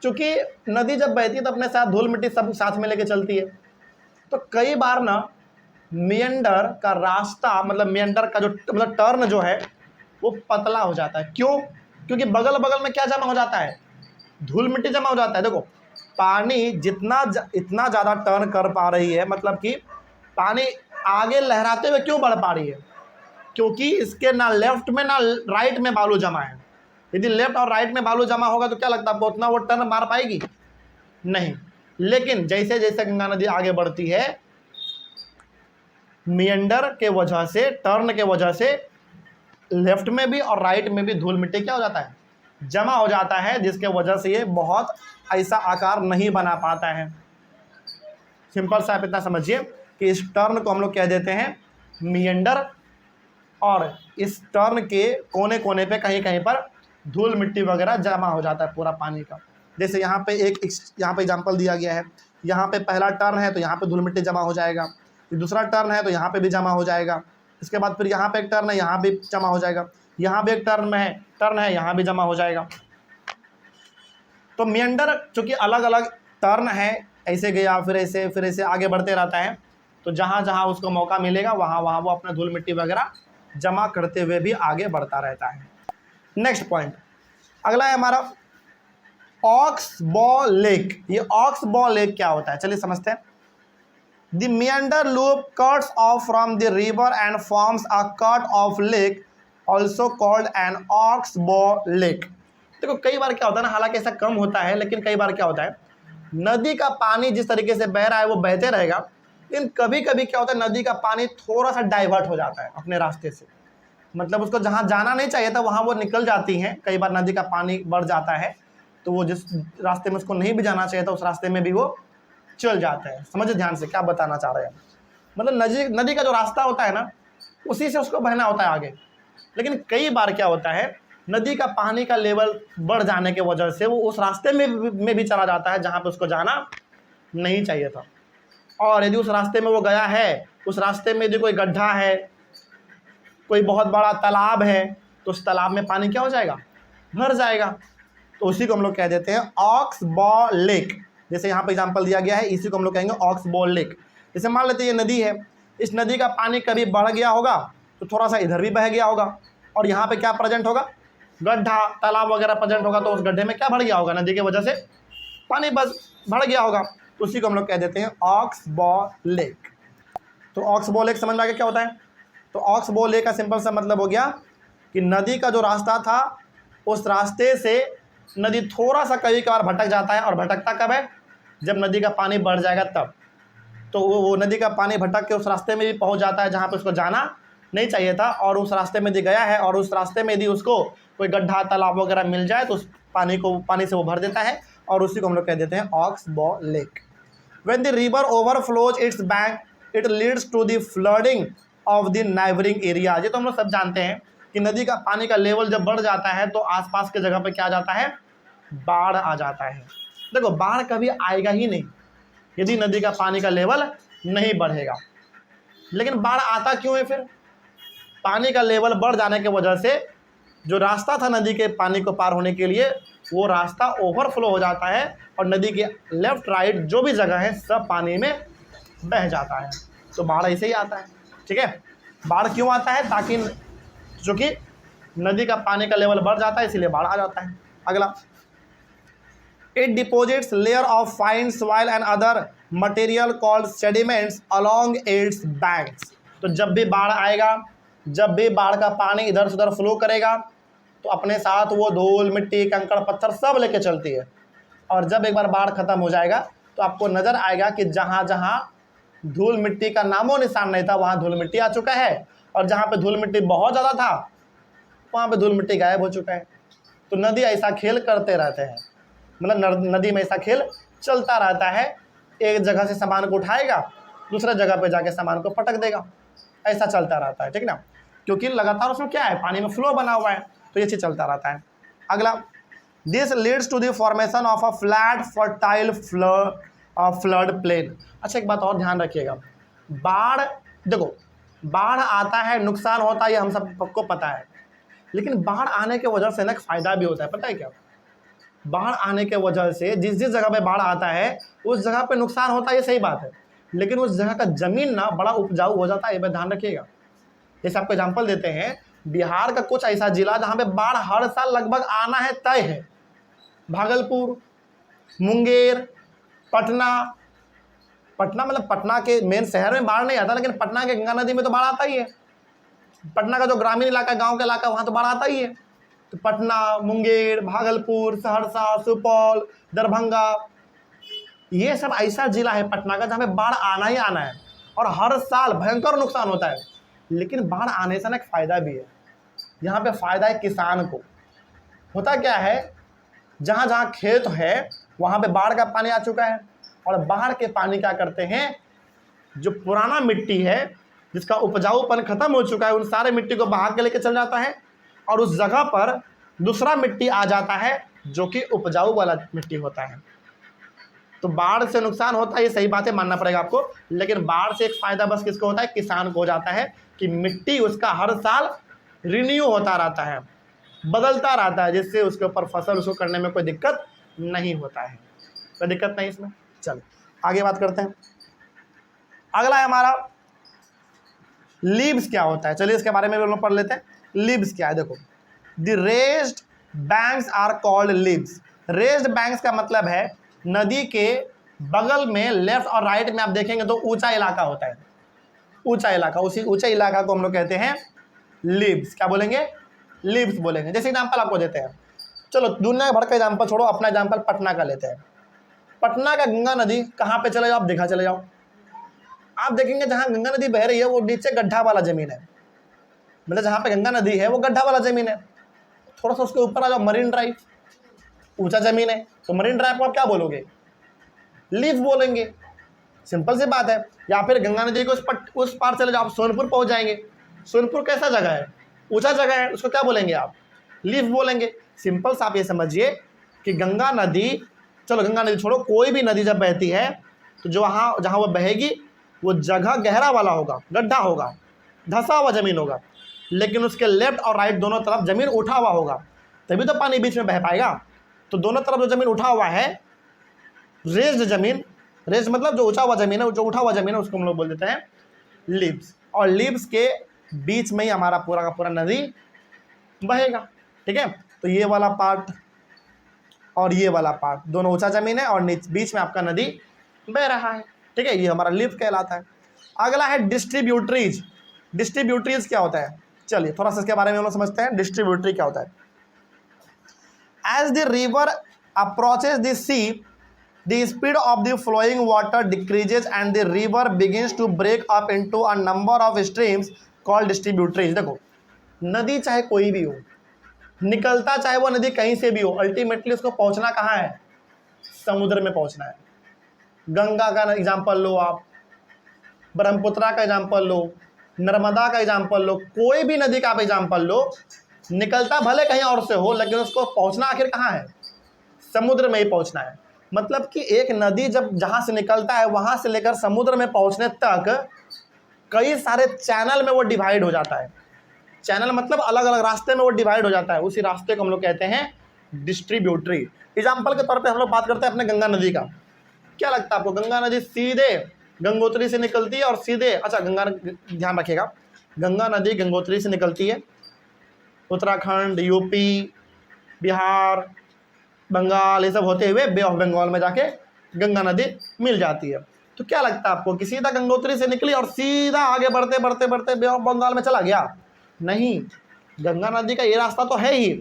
चूंकि नदी जब बहती है तो अपने साथ धूल मिट्टी सब साथ में लेके चलती है, तो कई बार ना मिएंडर का रास्ता, मतलब मिएंडर का जो मतलब टर्न जो है वो पतला हो जाता है। क्यों? क्योंकि बगल बगल में क्या जमा हो जाता है? धूल मिट्टी जमा हो जाता है। देखो, पानी इतना ज़्यादा टर्न कर पा रही है, मतलब कि पानी आगे लहराते हुए क्यों बढ़ पा रही है? क्योंकि इसके ना लेफ्ट में ना राइट में बालू जमा है। यदि लेफ्ट और राइट में बालू जमा होगा तो क्या लगता है आपको, उतना वो टर्न मार पाएगी? नहीं। लेकिन जैसे जैसे गंगा नदी आगे बढ़ती है, मिएंडर के वजह से, टर्न के वजह से लेफ्ट में भी और राइट में भी धूल मिट्टी क्या हो जाता है? जमा हो जाता है, जिसके वजह से ये बहुत ऐसा आकार नहीं बना पाता है। सिंपल सा आप इतना समझिए कि इस टर्न को हम लोग कह देते हैं मिएंडर, और इस टर्न के कोने कोने पे कहीं कहीं पर धूल मिट्टी वगैरह जमा हो जाता है पूरा पानी का। जैसे यहाँ पे यहाँ पे एग्जाम्पल दिया गया है, यहाँ पे पहला टर्न है तो यहाँ पे धूल मिट्टी जमा हो जाएगा, फिर दूसरा टर्न है तो यहाँ पे भी जमा हो जाएगा, इसके बाद फिर यहाँ पे एक टर्न है, यहाँ भी जमा हो जाएगा, यहाँ भी एक टर्न है, यहाँ भी जमा हो जाएगा। तो मिएंडर चूँकि अलग अलग टर्न है, ऐसे गया फिर ऐसे आगे बढ़ते रहता है, तो जहाँ जहाँ उसको मौका मिलेगा वहाँ वहाँ वो अपना धूल मिट्टी वगैरह जमा करते हुए भी आगे बढ़ता रहता है। नेक्स्ट पॉइंट अगला है हमारा ऑक्स बॉ लेक। ये ऑक्स बॉ लेक क्या होता है, चलिए समझते हैं। The meander loop cuts off from the river and forms a cut off lake, also called an ox bow lake. देखो, कई बार क्या होता है ना, हालांकि ऐसा कम होता है, लेकिन कई बार क्या होता है, नदी का पानी जिस तरीके से बह रहा है वो बहते रहेगा, लेकिन कभी कभी क्या होता है, नदी का पानी थोड़ा सा डाइवर्ट हो जाता है अपने रास्ते से, मतलब उसको जहाँ जाना नहीं चाहिए था वहाँ वो निकल जाती हैं। कई बार नदी का पानी बढ़ जाता है तो वो जिस रास्ते में उसको नहीं भी जाना चाहिए था उस रास्ते में भी वो चल जाता है। समझिए ध्यान से क्या बताना चाह रहे हैं, मतलब नदी का जो रास्ता होता है ना, उसी से उसको बहना होता है आगे। लेकिन कई बार क्या होता है, नदी का पानी का लेवल बढ़ जाने के वजह से वो उस रास्ते में भी चला जाता है जहाँ पे उसको जाना नहीं चाहिए था। और यदि उस रास्ते में वो गया है, उस रास्ते में यदि कोई गड्ढा है, कोई बहुत बड़ा तालाब है, तो उस तालाब में पानी क्या हो जाएगा, भर जाएगा। तो उसी को हम लोग कह देते हैं ऑक्स बॉ लेक। जैसे यहाँ पे एग्जांपल दिया गया है, इसी को हम लोग कहेंगे ऑक्स बॉ लेक। जैसे मान लेते हैं ये नदी है, इस नदी का पानी कभी बढ़ गया होगा तो थोड़ा सा इधर भी बह गया होगा, और यहाँ पे क्या प्रेजेंट होगा, गड्ढा तालाब वगैरह प्रेजेंट होगा, तो उस गड्ढे में क्या बढ़ गया होगा, नदी की वजह से पानी बस बढ़ गया होगा। तो उसी को हम लोग कह देते हैं ऑक्स बॉ लेक। तो ऑक्स बॉ लेक समझ में आ गया क्या होता है। तो ऑक्स बॉ लेक का सिंपल सा मतलब हो गया कि नदी का जो रास्ता था उस रास्ते से नदी थोड़ा सा कभी कभार भटक जाता है, और भटकता कब है? जब नदी का पानी बढ़ जाएगा तब। तो वो नदी का पानी भटक के उस रास्ते में भी पहुंच जाता है जहाँ पे उसको जाना नहीं चाहिए था, और उस रास्ते में यदि गया है और उस रास्ते में यदि उसको कोई गड्ढा तालाब वगैरह मिल जाए तो उस पानी से वो भर देता है, और उसी को हम लोग कह देते हैं aux bow lake. When the river overflows its bank, it leads to the flooding of the neighboring area। ये तो हम लोग सब जानते हैं कि नदी का पानी का लेवल जब बढ़ जाता है तो आसपास के जगह पे क्या आ जाता है? बाढ़ आ जाता है। देखो, बाढ़ कभी आएगा ही नहीं यदि नदी का पानी का लेवल नहीं बढ़ेगा। लेकिन बाढ़ आता क्यों है फिर? पानी का लेवल बढ़ जाने की वजह से जो रास्ता था नदी के पानी को पार होने के लिए, वो रास्ता ओवरफ्लो हो जाता है, और नदी के लेफ्ट राइट जो भी जगह है सब पानी में बह जाता है। तो बाढ़ ऐसे ही आता है। ठीक है, बाढ़ क्यों आता है? ताकि चूँकि नदी का पानी का लेवल बढ़ जाता है, इसीलिए बाढ़ आ जाता है। अगला, it deposits layer of fine soil and other material called sediments along its banks. तो जब भी बाढ़ आएगा, जब भी बाढ़ का पानी इधर से उधर फ्लो करेगा, तो अपने साथ वो धूल मिट्टी कंकड़ पत्थर सब लेके चलती है। और जब एक बार बाढ़ खत्म हो जाएगा तो आपको नज़र आएगा कि जहाँ जहाँ धूल मिट्टी का नामो निशान नहीं था वहाँ धूल मिट्टी आ चुका है, और जहाँ पे धूल मिट्टी बहुत ज़्यादा था वहाँ पे धूल मिट्टी गायब हो चुका है। तो नदी ऐसा खेल करते रहते हैं, मतलब नदी में ऐसा खेल चलता रहता है। एक जगह से सामान को उठाएगा, दूसरे जगह पे जाके सामान को पटक देगा, ऐसा चलता रहता है। ठीक ना, क्योंकि लगातार उसमें क्या है? पानी में फ्लो बना हुआ है, तो ये चीज़ चलता रहता है। अगला, this leads to the formation of a flat fertile flood plain. अच्छा, एक बात और ध्यान रखिएगा, बाढ़, देखो बाढ़ आता है, नुकसान होता है, ये हम सबको पता है, लेकिन बाढ़ आने के वजह से ना एक फ़ायदा भी होता है। पता है क्या? बाढ़ आने के वजह से जिस जिस जगह पे बाढ़ आता है उस जगह पे नुकसान होता है, ये सही बात है, लेकिन उस जगह का ज़मीन ना बड़ा उपजाऊ हो जाता है, ये बात ध्यान रखिएगा। जैसे आपको एग्जाम्पल देते हैं, बिहार का कुछ ऐसा जिला जहाँ पे बाढ़ हर साल लगभग आना है तय है। भागलपुर, मुंगेर, पटना मतलब पटना के मेन शहर में बाढ़ नहीं आता, लेकिन पटना के गंगा नदी में तो बाढ़ आता ही है। पटना का जो ग्रामीण इलाका, गांव का इलाका, वहाँ तो बाढ़ आता ही है। तो पटना, मुंगेर, भागलपुर, सहरसा, सुपौल, दरभंगा, ये सब ऐसा जिला है पटना का जहाँ पे बाढ़ आना ही आना है, और हर साल भयंकर नुकसान होता है। लेकिन बाढ़ आने से ना एक फ़ायदा भी है। यहाँ पे फ़ायदा है किसान को। होता क्या है, जहाँ जहाँ खेत है वहाँ पे बाढ़ का पानी आ चुका है, और बाढ़ के पानी क्या करते हैं, जो पुराना मिट्टी है जिसका उपजाऊपन खत्म हो चुका है, उन सारे मिट्टी को बहा के लेके चल जाता है, और उस जगह पर दूसरा मिट्टी आ जाता है जो कि उपजाऊ वाला मिट्टी होता है। तो बाढ़ से नुकसान होता है, ये सही बात है, मानना पड़ेगा आपको, लेकिन बाढ़ से एक फ़ायदा बस किसको होता है? किसान को हो जाता है कि मिट्टी उसका हर साल रिन्यू होता रहता है, बदलता रहता है, जिससे उसके ऊपर फसल उसको करने में कोई दिक्कत नहीं होता है। कोई दिक्कत नहीं इसमें। चलो आगे बात करते हैं। अगला है हमारा लीव्स क्या होता है। चलिए इसके बारे में भी हम लोग पढ़ लेते हैं। लीव्स क्या है? देखो, the raised banks are called levees. Raised banks का मतलब है नदी के बगल में लेफ्ट और राइट में आप देखेंगे तो ऊंचा इलाका होता है, ऊंचा इलाका, उसी ऊंचे इलाका को हम लोग कहते हैं लीव्स। क्या बोलेंगे? लीव्स बोलेंगे। जैसे एग्जाम्पल आपको देते हैं, चलो दुनिया भर का एग्जाम्पल छोड़ो, अपना एग्जाम्पल पटना का लेते हैं। पटना का गंगा नदी कहाँ पे चले जाओ, आप दिखा चले जाओ, आप देखेंगे जहाँ गंगा नदी बह रही है वो नीचे गड्ढा वाला ज़मीन है, मतलब जहाँ पे गंगा नदी है वो गड्ढा वाला ज़मीन है। थोड़ा सा उसके ऊपर आ जाओ, मरीन ड्राइव, ऊंचा ज़मीन है, तो मरीन ड्राइव को आप क्या बोलोगे? लीव बोलेंगे, सिंपल सी बात है। या फिर गंगा नदी को उस पार चले जाओ, आप सोनपुर पहुँच जाएंगे। सोनपुर कैसा जगह है? ऊंचा जगह है, उसको क्या बोलेंगे आप? लीव बोलेंगे। सिंपल सा आप ये समझिए कि गंगा नदी, चलो गंगा नदी छोड़ो, कोई भी नदी जब बहती है तो जो जहाँ वो बहेगी वो जगह गहरा वाला होगा, गड्ढा होगा, धंसा हुआ ज़मीन होगा, लेकिन उसके लेफ्ट और राइट दोनों तरफ ज़मीन उठा हुआ होगा, तभी तो पानी बीच में बह पाएगा। तो दोनों तरफ जो ज़मीन उठा हुआ है, रेज्ड ज़मीन, रेज्ड मतलब जो ऊंचा हुआ ज़मीन है, जो उठा हुआ ज़मीन है, उसको हम लोग बोल देते हैं लीव्स। और लीव्स के बीच में ही हमारा पूरा का पूरा नदी बहेगा। ठीक है, तो ये वाला पार्ट और ये वाला पार्ट दोनों ऊंचा ज़मीन है, और बीच में आपका नदी बह रहा है। ठीक है, ये हमारा लीव कहलाता है। अगला है डिस्ट्रीब्यूटरीज। डिस्ट्रीब्यूटरीज क्या होता है? चलिए थोड़ा सा इसके बारे में हम लोग समझते हैं। डिस्ट्रीब्यूटरी क्या होता है? As the river approaches the sea the speed of the flowing water decreases and the river begins to break up into a number of streams called distributaries. देखो, नदी चाहे कोई भी हो, निकलता चाहे वो नदी कहीं से भी हो, अल्टीमेटली उसको पहुंचना कहाँ है? समुद्र में पहुंचना है। गंगा का एग्जाम्पल लो आप, ब्रह्मपुत्रा का एग्जाम्पल लो, नर्मदा का एग्जाम्पल लो, कोई भी नदी का आप एग्जाम्पल लो, निकलता भले कहीं और से हो लेकिन उसको पहुंचना आखिर कहाँ है? समुद्र में ही पहुंचना है। मतलब कि एक नदी जब जहाँ से निकलता है वहाँ से लेकर समुद्र में पहुँचने तक कई सारे चैनल में वो डिवाइड हो जाता है। चैनल मतलब अलग अलग रास्ते में वो डिवाइड हो जाता है, उसी रास्ते को हम लोग कहते हैं डिस्ट्रीब्यूटरी। एग्जाम्पल के तौर पे हम लोग बात करते हैं अपने गंगा नदी का। क्या लगता है आपको, गंगा नदी सीधे गंगोत्री से निकलती है और सीधे, अच्छा गंगा, ध्यान रखिएगा, गंगा नदी गंगोत्री से निकलती है, उत्तराखंड, यूपी, बिहार, बंगाल, ये सब होते हुए बे ऑफ बंगाल में जाके गंगा नदी मिल जाती है। तो क्या लगता है आपको कि सीधा गंगोत्री से निकली और सीधा आगे बढ़ते बढ़ते बढ़ते बे ऑफ बंगाल में चला गया? नहीं, गंगा नदी का ये रास्ता तो है ही,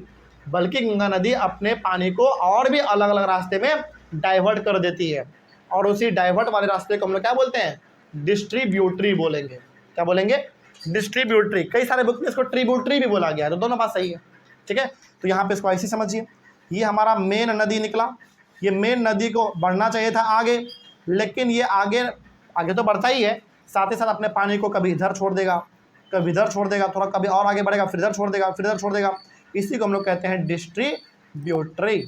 बल्कि गंगा नदी अपने पानी को और भी अलग अलग रास्ते में डाइवर्ट कर देती है, और उसी डाइवर्ट वाले रास्ते को हम लोग क्या बोलते हैं? डिस्ट्रीब्यूटरी बोलेंगे। क्या बोलेंगे? डिस्ट्रीब्यूटरी। कई सारे बुक में इसको ट्रिब्यूटरी भी बोला गया है, तो दोनों बात सही है, ठीक है। तो यहाँ पे इसको ऐसे समझिए, ये हमारा मेन नदी निकला, ये मेन नदी को बढ़ना चाहिए था आगे, लेकिन ये आगे आगे तो बढ़ता ही है, साथ ही साथ अपने पानी को कभी इधर छोड़ देगा, कभी इधर छोड़ देगा, थोड़ा कभी और आगे बढ़ेगा, फिर इधर छोड़ देगा, फिर इधर छोड़ देगा। इसी को हम लोग कहते हैं डिस्ट्रीब्यूटरी।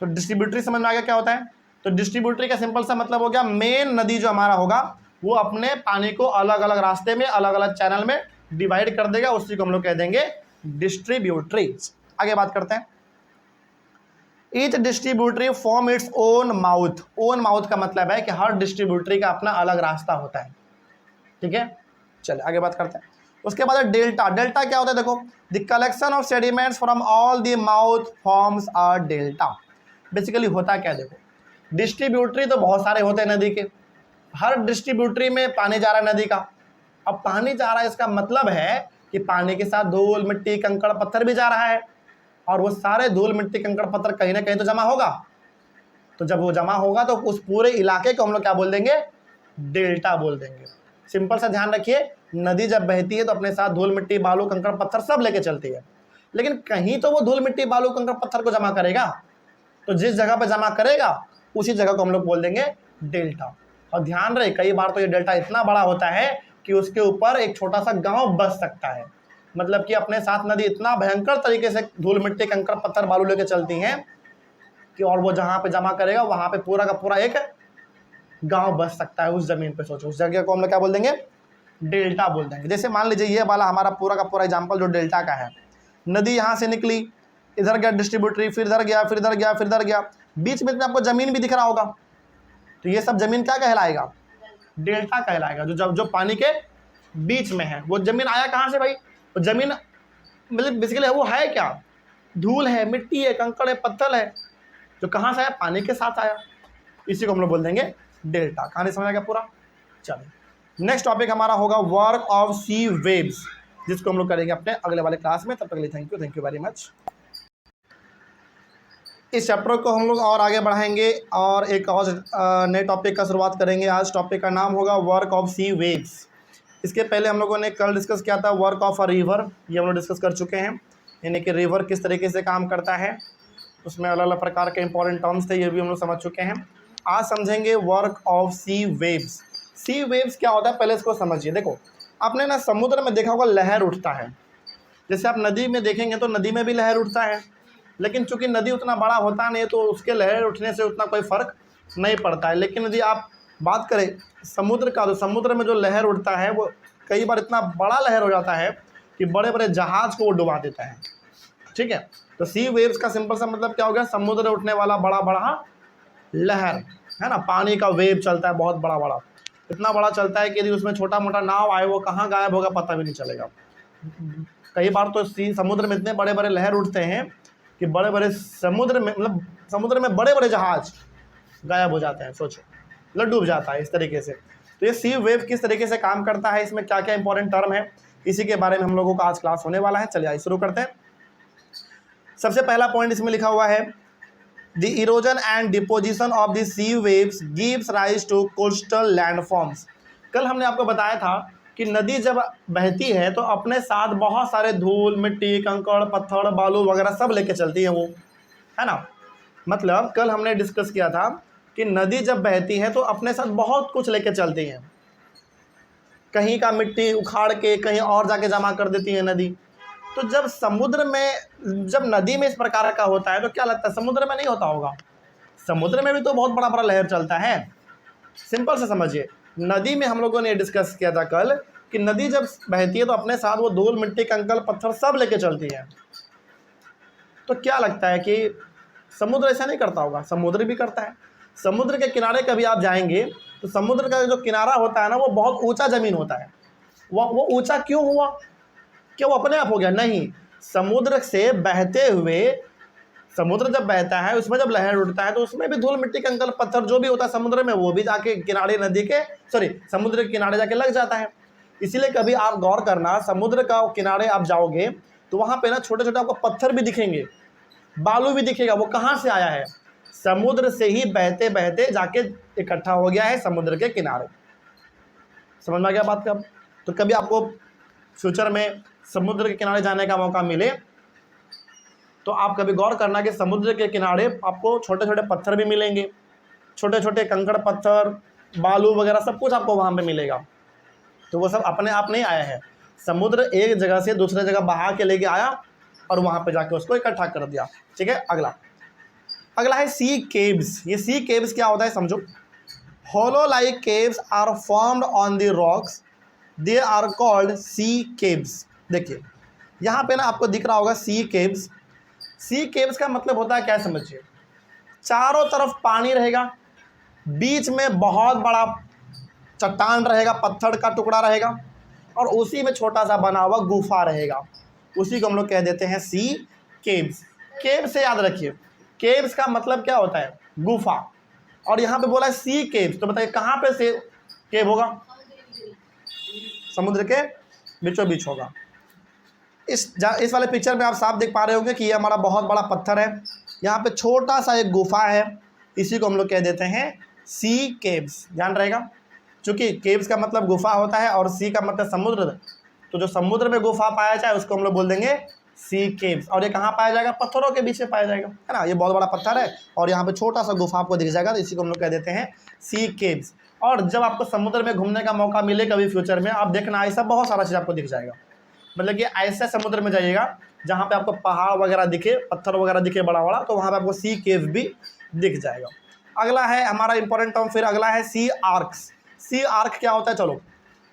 तो डिस्ट्रीब्यूटरी समझ में आ गया क्या होता है? तो डिस्ट्रीब्यूटरी का सिंपल सा मतलब हो गया, मेन नदी जो हमारा होगा वो अपने पानी को अलग अलग रास्ते में, अलग अलग चैनल में डिवाइड कर देगा, उसी को हम लोग कह देंगे डिस्ट्रीब्यूटरी। आगे बात करते हैं। Each distributary form its own mouth. Own mouth का मतलब है कि हर डिस्ट्रीब्यूटरी का अपना अलग रास्ता होता है, ठीक है। चलिए आगे बात करते हैं। उसके बाद डेल्टा। डेल्टा क्या होता है? देखो, the collection of sediments from all the mouth forms a delta. Basically होता क्या है, देखो, डिस्ट्रीब्यूटरी तो बहुत सारे होते हैं नदी के, हर डिस्ट्रीब्यूटरी में पानी जा रहा है नदी का। अब पानी जा रहा है, इसका मतलब है कि पानी के साथ धूल मिट्टी कंकड़ पत्थर भी जा रहा है, और वो सारे धूल मिट्टी कंकड़ पत्थर कहीं ना कहीं तो जमा होगा। तो जब वो जमा होगा तो उस पूरे इलाके को हम लोग क्या बोल देंगे? डेल्टा बोल देंगे। सिंपल सा ध्यान रखिए, नदी जब बहती है तो अपने साथ धूल मिट्टी बालू कंकड़ पत्थर सब लेके चलती है, लेकिन कहीं तो वो धूल मिट्टी बालू कंकड़ पत्थर को जमा करेगा, तो जिस जगह पे जमा करेगा उसी जगह को हम लोग बोल देंगे डेल्टा। और ध्यान रहे, कई बार तो ये डेल्टा इतना बड़ा होता है कि उसके ऊपर एक छोटा सा गांव बस सकता है। मतलब कि अपने साथ नदी इतना भयंकर तरीके से धूल मिट्टी कंकड़ पत्थर बालू लेके चलती हैं कि, और वो जहाँ पे जमा करेगा वहाँ पे पूरा का पूरा एक गांव बस सकता है उस जमीन पे। सोचो, उस जगह को हम लोग क्या बोल देंगे? डेल्टा बोल देंगे। जैसे मान लीजिए ये वाला हमारा पूरा का पूरा एग्जाम्पल जो डेल्टा का है, नदी यहाँ से निकली, इधर गया डिस्ट्रीब्यूटरी, फिर इधर गया, फिर इधर गया, फिर इधर गया, बीच में आपको जमीन भी दिख रहा होगा, तो ये सब जमीन क्या कहलाएगा? डेल्टा कहलाएगा। जो पानी के बीच में है, वो जमीन आया कहाँ से भाई? वो जमीन मतलब बेसिकली वो है क्या? धूल है, मिट्टी है, कंकड़ है, पत्थर है, जो कहाँ से आया? पानी के साथ आया। इसी को हम लोग बोल देंगे डेल्टा। कहानी समझ आ गया पूरा? चलिए नेक्स्ट टॉपिक हमारा होगा वर्क ऑफ सी वेव्स, जिसको हम लोग करेंगे अपने अगले वाले क्लास में। तब तक के लिए थैंक यू वेरी मच। इस चैप्टर को हम लोग और आगे बढ़ाएंगे और एक और नए टॉपिक का शुरुआत करेंगे। आज टॉपिक का नाम होगा वर्क ऑफ सी वेव्स। इसके पहले हम लोगों ने कल डिस्कस किया था वर्क ऑफ अ रिवर, ये हम लोग डिस्कस कर चुके हैं, यानी कि रिवर किस तरीके से काम करता है, उसमें अलग अलग प्रकार के इंपॉर्टेंट टर्म्स थे, ये भी हम लोग समझ चुके हैं। आज समझेंगे work of sea waves. Sea waves क्या होता है पहले इसको समझिए। देखो, आपने ना समुद्र में देखा होगा लहर उठता है, जैसे आप नदी में देखेंगे तो नदी में भी लहर उठता है, लेकिन चूंकि नदी उतना बड़ा होता नहीं है तो उसके लहर उठने से उतना कोई फ़र्क नहीं पड़ता है। लेकिन यदि आप बात करें समुद्र का, तो समुद्र में जो लहर उठता है वो कई बार इतना बड़ा लहर हो जाता है कि बड़े बड़े जहाज़ को वो डुबा देता है, ठीक है। तो सी वेव्स का सिंपल सा मतलब क्या हो गया? समुद्र उठने वाला बड़ा बड़ा लहर, है ना। पानी का वेव चलता है बहुत बड़ा बड़ा, इतना बड़ा चलता है कि यदि उसमें छोटा मोटा नाव आए वो कहाँ गायब होगा पता भी नहीं चलेगा। कई बार तो समुद्र में इतने बड़े बड़े लहर उठते हैं कि बड़े बड़े समुद्र में, मतलब समुद्र में बड़े बड़े जहाज गायब हो जाते हैं, सोचो, मतलब डूब जाता है इस तरीके से। तो ये सी वेव किस तरीके से काम करता है, इसमें क्या क्या इंपॉर्टेंट टर्म है, इसी के बारे में हम लोगों का आज क्लास होने वाला है। चलिए आइए शुरू करते हैं। सबसे पहला पॉइंट इसमें लिखा हुआ है the erosion and deposition of the sea waves gives rise to coastal landforms. कल हमने आपको बताया था कि नदी जब बहती है तो अपने साथ बहुत सारे धूल, मिट्टी, कंकड़, पत्थर, बालू वगैरह सब लेके चलती है वो, है ना। मतलब कल हमने डिस्कस किया था कि नदी जब बहती है तो अपने साथ बहुत कुछ लेके चलती है। कहीं का मिट्टी उखाड़ के कहीं और जाके जमा कर देती है नदी। तो जब समुद्र में, जब नदी में इस प्रकार का होता है तो क्या लगता है समुद्र में नहीं होता होगा? समुद्र में भी तो बहुत बड़ा बड़ा लहर चलता है। सिंपल से समझिए, नदी में हम लोगों ने डिस्कस किया था कल कि नदी जब बहती है तो अपने साथ वो धूल, मिट्टी, कंकड़, पत्थर सब लेके चलती है। तो क्या लगता है कि समुद्र ऐसा नहीं करता होगा? समुद्र भी करता है। समुद्र के किनारे कभी आप जाएंगे तो समुद्र का जो किनारा होता है ना, वो बहुत ऊंचा ज़मीन होता है। वो ऊंचा क्यों हुआ? क्या वो अपने आप हो गया? नहीं, समुद्र से बहते हुए, समुद्र जब बहता है उसमें जब लहर उठता है तो उसमें भी धूल, मिट्टी, कंकड़, पत्थर जो भी होता है समुद्र में, वो भी जाके किनारे नदी के समुद्र के किनारे जाके लग जाता है। इसीलिए कभी आप गौर करना, समुद्र का किनारे आप जाओगे तो वहाँ पे ना छोटे छोटे आपको पत्थर भी दिखेंगे, बालू भी दिखेगा। वो कहाँ से आया है? समुद्र से ही बहते बहते जाके इकट्ठा हो गया है समुद्र के किनारे। समझ में आ गया बात कब? तो कभी आपको फ्यूचर में समुद्र के किनारे जाने का मौका मिले तो आप कभी गौर करना कि समुद्र के किनारे आपको छोटे छोटे पत्थर भी मिलेंगे, छोटे छोटे कंकड़, पत्थर, बालू वगैरह सब कुछ आपको वहाँ पे मिलेगा। तो वो सब अपने आप नहीं आया है, समुद्र एक जगह से दूसरे जगह बहा के लेके आया और वहाँ पे जाके उसको इकट्ठा कर दिया। ठीक है, अगला है सी केव्स। ये सी केव्स क्या होता है समझो। Hollow like caves are formed on the rocks, they are called sea caves. देखिए यहाँ पे ना आपको दिख रहा होगा सी केव्स। सी केव्स का मतलब होता है क्या समझिए, चारों तरफ पानी रहेगा, बीच में बहुत बड़ा चट्टान रहेगा, पत्थर का टुकड़ा रहेगा और उसी में छोटा सा बना हुआ गुफा रहेगा। उसी को हम लोग कह देते हैं सी केव्स। केव से याद रखिए, केव्स का मतलब क्या होता है? गुफा। और यहाँ पे बोला है सी केव्स, तो बताइए कहाँ पे से केव होगा? समुद्र के बीचों बीच होगा। इस वाले पिक्चर में आप साफ देख पा रहे होंगे कि ये हमारा बहुत बड़ा पत्थर है, यहाँ पे छोटा सा एक गुफा है, इसी को हम लोग कह देते हैं सी केव्स। ध्यान रहेगा, क्योंकि केव्स का मतलब गुफा होता है और सी का मतलब समुद्र, तो जो समुद्र में गुफा पाया जाए उसको हम लोग बोल देंगे सी केव्स। और ये कहाँ पाया जाएगा? पत्थरों के बीच में पाया जाएगा, है ना। ये बहुत बड़ा पत्थर है और यहाँ पे छोटा सा गुफा आपको दिख जाएगा, तो इसी को हम लोग कह देते हैं सी केव्स। और जब आपको समुद्र में घूमने का मौका मिले कभी फ्यूचर में, आप देखना ऐसा बहुत सारा चीज़ आपको दिख जाएगा। मतलब कि ऐसे समुद्र में जाइएगा जहाँ पे आपको पहाड़ वगैरह दिखे, पत्थर वगैरह दिखे बड़ा बड़ा, तो वहाँ पे आपको सी केव भी दिख जाएगा। अगला है हमारा इंपॉर्टेंट टर्म, फिर अगला है सी आर्क्स। सी आर्क क्या होता है? चलो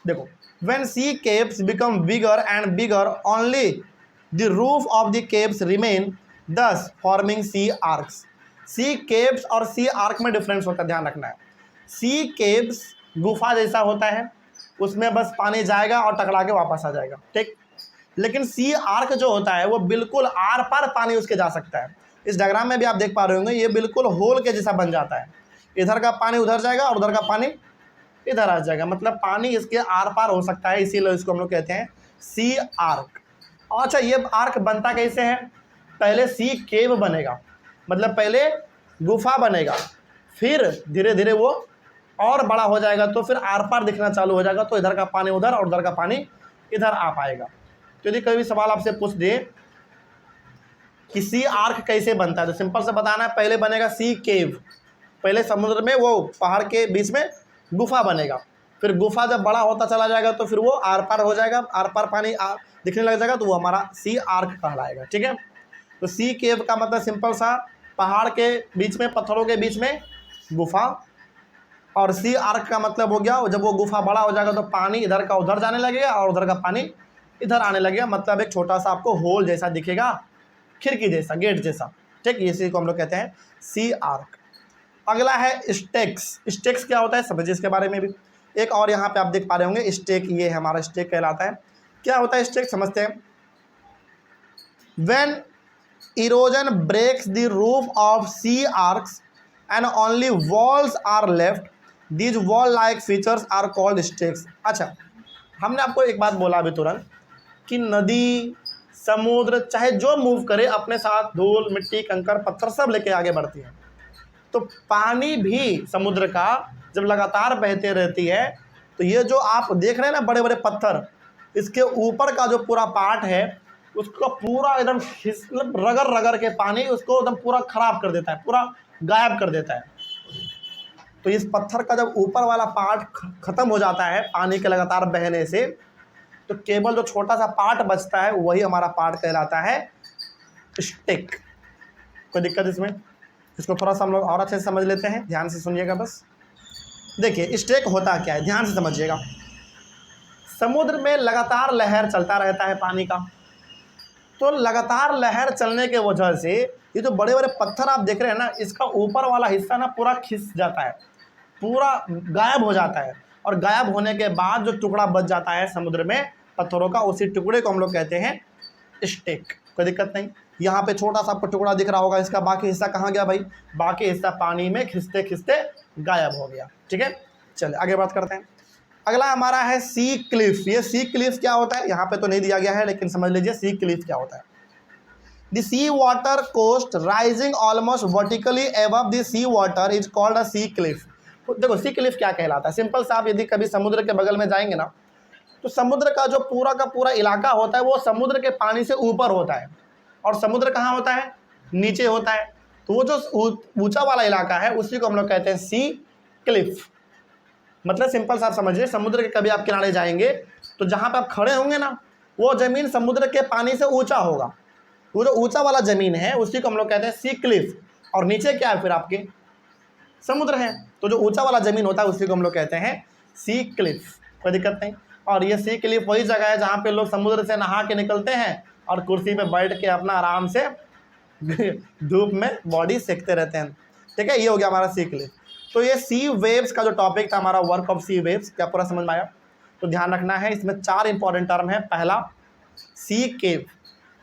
देखो, when sea caves become bigger and bigger only the roof of the caves remain, thus forming sea arches. Sea caves और सी आर्क में डिफरेंस होता है, ध्यान रखना है। सी केव्स गुफा जैसा होता है, उसमें बस पानी जाएगा और टकरा के वापस आ जाएगा, ठीक। लेकिन सी आर्क जो होता है वो बिल्कुल आर पार पानी उसके जा सकता है। इस डायग्राम में भी आप देख पा रहे होंगे, ये बिल्कुल होल के जैसा बन जाता है, इधर का पानी उधर जाएगा और उधर का पानी इधर आ जाएगा, मतलब पानी इसके आर पार हो सकता है, इसीलिए इसको हम लोग कहते हैं सी आर्क। अच्छा, ये आर्क बनता कैसे है? पहले सी केव बनेगा, मतलब पहले गुफा बनेगा, फिर धीरे धीरे वो और बड़ा हो जाएगा तो फिर आर पार दिखना चालू हो जाएगा, तो इधर का पानी उधर और उधर का पानी इधर आ पाएगा। तो यदि कोई भी सवाल आपसे पूछ दे कि सी आर्क कैसे बनता है, तो सिंपल से बताना है, पहले बनेगा सी केव, पहले समुद्र में वो पहाड़ के बीच में गुफा बनेगा, फिर गुफा जब बड़ा होता चला जाएगा तो फिर वो आर पार हो जाएगा, आर पार पानी दिखने लग जाएगा, तो वो हमारा सी आर्क कहलाएगा, ठीक है। तो सी केव का मतलब सिंपल सा, पहाड़ के बीच में, पत्थरों के बीच में गुफा। और सी आर्क का मतलब हो गया जब वो गुफा बड़ा हो जाएगा तो पानी इधर का उधर जाने लगेगा और उधर का पानी इधर आने लगेगा, मतलब एक छोटा सा आपको होल जैसा दिखेगा, खिड़की जैसा, गेट जैसा, ठीक। इसी को हम लोग कहते हैं सी आर्क। अगला है स्टेक्स। स्टेक्स क्या होता है समझिए इसके बारे में भी। एक और यहाँ पे आप देख पा रहे होंगे स्टेक, ये हमारा स्टेक कहलाता है। क्या होता है स्टेक समझते हैं। When erosion breaks the roof of sea arches and only walls are left, these wall like features are called stacks. अच्छा, हमने आपको एक बात बोला अभी तुरंत कि नदी, समुद्र चाहे जो मूव करे अपने साथ धूल मिट्टी कंकड़ पत्थर सब लेके आगे बढ़ती है। तो पानी भी समुद्र का जब लगातार बहते रहती है तो ये जो आप देख रहे हैं ना बड़े बड़े पत्थर, इसके ऊपर का जो पूरा पार्ट है उसको पूरा एकदम रगड़ रगड़ के पानी उसको एकदम पूरा खराब कर देता है, पूरा गायब कर देता है। तो इस पत्थर का जब ऊपर वाला पार्ट खत्म हो जाता है पानी के लगातार बहने से, तो केवल जो छोटा सा पार्ट बचता है वही हमारा पार्ट कहलाता है स्टिक। कोई दिक्कत इसमें? इसको थोड़ा सा हम लोग और अच्छे से समझ लेते हैं, ध्यान से सुनिएगा बस। देखिए स्टिक होता क्या है, ध्यान से समझिएगा। समुद्र में लगातार लहर चलता रहता है पानी का, तो लगातार लहर चलने के वजह से ये जो बड़े बड़े पत्थर आप देख रहे हैं ना, इसका ऊपर वाला हिस्सा ना पूरा खिंच जाता है, पूरा गायब हो जाता है। और गायब होने के बाद जो टुकड़ा बच जाता है समुद्र में पत्थरों का, उसी टुकड़े को हम लोग कहते हैं स्टिक। कोई दिक्कत नहीं। यहाँ पे छोटा सा आपको टुकड़ा दिख रहा होगा, इसका बाकी हिस्सा कहाँ गया भाई? बाकी हिस्सा पानी में खिंचते खिंचते गायब हो गया। ठीक है, चलिए आगे बात करते हैं। अगला हमारा है सी क्लिफ। ये सी क्लिफ क्या होता है यहाँ पे तो नहीं दिया गया है, लेकिन समझ लीजिए सी क्लिफ क्या होता है। The sea water coast rising almost vertically above the sea water is called a sea cliff. देखो सी क्लिफ क्या कहलाता है, सिंपल सा, आप यदि कभी समुद्र के बगल में जाएंगे ना, तो समुद्र का जो पूरा का पूरा इलाका होता है वो समुद्र के पानी से ऊपर होता है, और समुद्र कहाँ होता है? नीचे होता है। तो वो जो ऊंचा वाला इलाका है उसी को हम लोग कहते हैं सी क्लिफ। मतलब सिंपल सा आप समझिए, समुद्र के कभी आप किनारे जाएंगे तो जहाँ पे आप खड़े होंगे ना, वो ज़मीन समुद्र के पानी से ऊंचा होगा। वो जो ऊंचा वाला ज़मीन है उसी को हम लोग कहते हैं सी क्लिफ, और नीचे क्या है फिर आपके? समुद्र है। तो जो ऊंचा वाला ज़मीन होता है उसी को हम लोग कहते हैं सी क्लिफ। कोई दिक्कत नहीं। और ये सी क्लिफ वही जगह है जहाँ पे लोग समुद्र से नहा के निकलते हैं और कुर्सी पे बैठ के अपना आराम से धूप में बॉडी सेकते रहते हैं। ठीक है, ये हो गया हमारा सी क्लिफ। तो ये सी वेव्स का जो टॉपिक था हमारा, वर्क ऑफ सी वेव्स, क्या पूरा समझ में आया? तो ध्यान रखना है, इसमें 4 इंपॉर्टेंट टर्म है। पहला सी केव,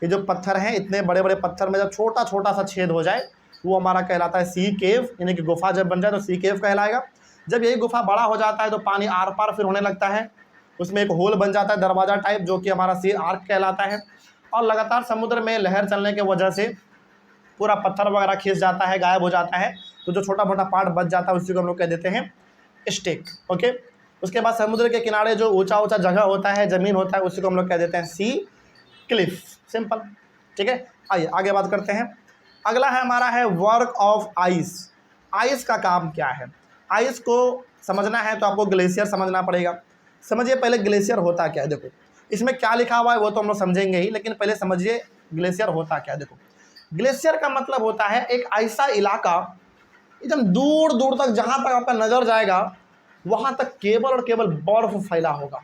ये जो पत्थर हैं इतने बड़े बड़े पत्थर में जब छोटा छोटा सा छेद हो जाए वो हमारा कहलाता है सी केव, यानी कि गुफा जब बन जाए तो सी केव कहलाएगा। जब यही गुफा बड़ा हो जाता है तो पानी आर पार फिर होने लगता है, उसमें एक होल बन जाता है दरवाज़ा टाइप, जो कि हमारा सी आर्क कहलाता है। और लगातार समुद्र में लहर चलने के वजह से पूरा पत्थर वगैरह खिंच जाता है, गायब हो जाता है, तो जो छोटा मोटा पार्ट बच जाता है उसी को हम लोग कह देते हैं स्टिक। ओके, उसके बाद समुद्र के किनारे जो ऊंचा ऊंचा जगह होता है, ज़मीन होता है, उसी को हम लोग कह देते हैं सी क्लिफ। सिंपल। ठीक है, आइए आगे बात करते हैं। अगला है हमारा है वर्क ऑफ आइस। आइस का काम क्या है? आइस को समझना है तो आपको ग्लेशियर समझना पड़ेगा। समझिए पहले ग्लेशियर होता क्या है। देखो इसमें क्या लिखा हुआ है वो तो हम लोग समझेंगे ही, लेकिन पहले समझिए ग्लेशियर होता क्या है। देखो ग्लेशियर का मतलब होता है एक ऐसा इलाका एकदम दूर दूर तक, जहाँ तक आपका नज़र जाएगा वहाँ तक केवल और केवल बर्फ फैला होगा,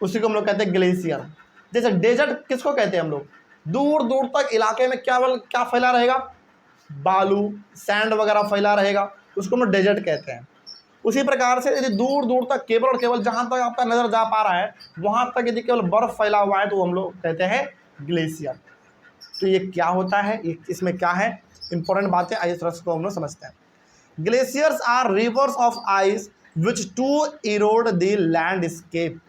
उसी को हम लोग कहते हैं ग्लेशियर। जैसे डेजर्ट किसको कहते हैं हम लोग? दूर दूर तक इलाके में क्या फैला रहेगा? बालू सैंड वगैरह फैला रहेगा, उसको हम लोग डेजर्ट कहते हैं। उसी प्रकार से यदि दूर दूर तक केवल और केवल जहाँ तक आपका नज़र जा पा रहा है वहाँ तक यदि केवल बर्फ़ फैला हुआ है तो हम लोग कहते हैं ग्लेशियर। तो ये क्या होता है, इसमें क्या है इंपॉर्टेंट बातें, आइए थोड़ा को हम लोग समझते हैं। Glaciers are rivers of ice which to erode the landscape.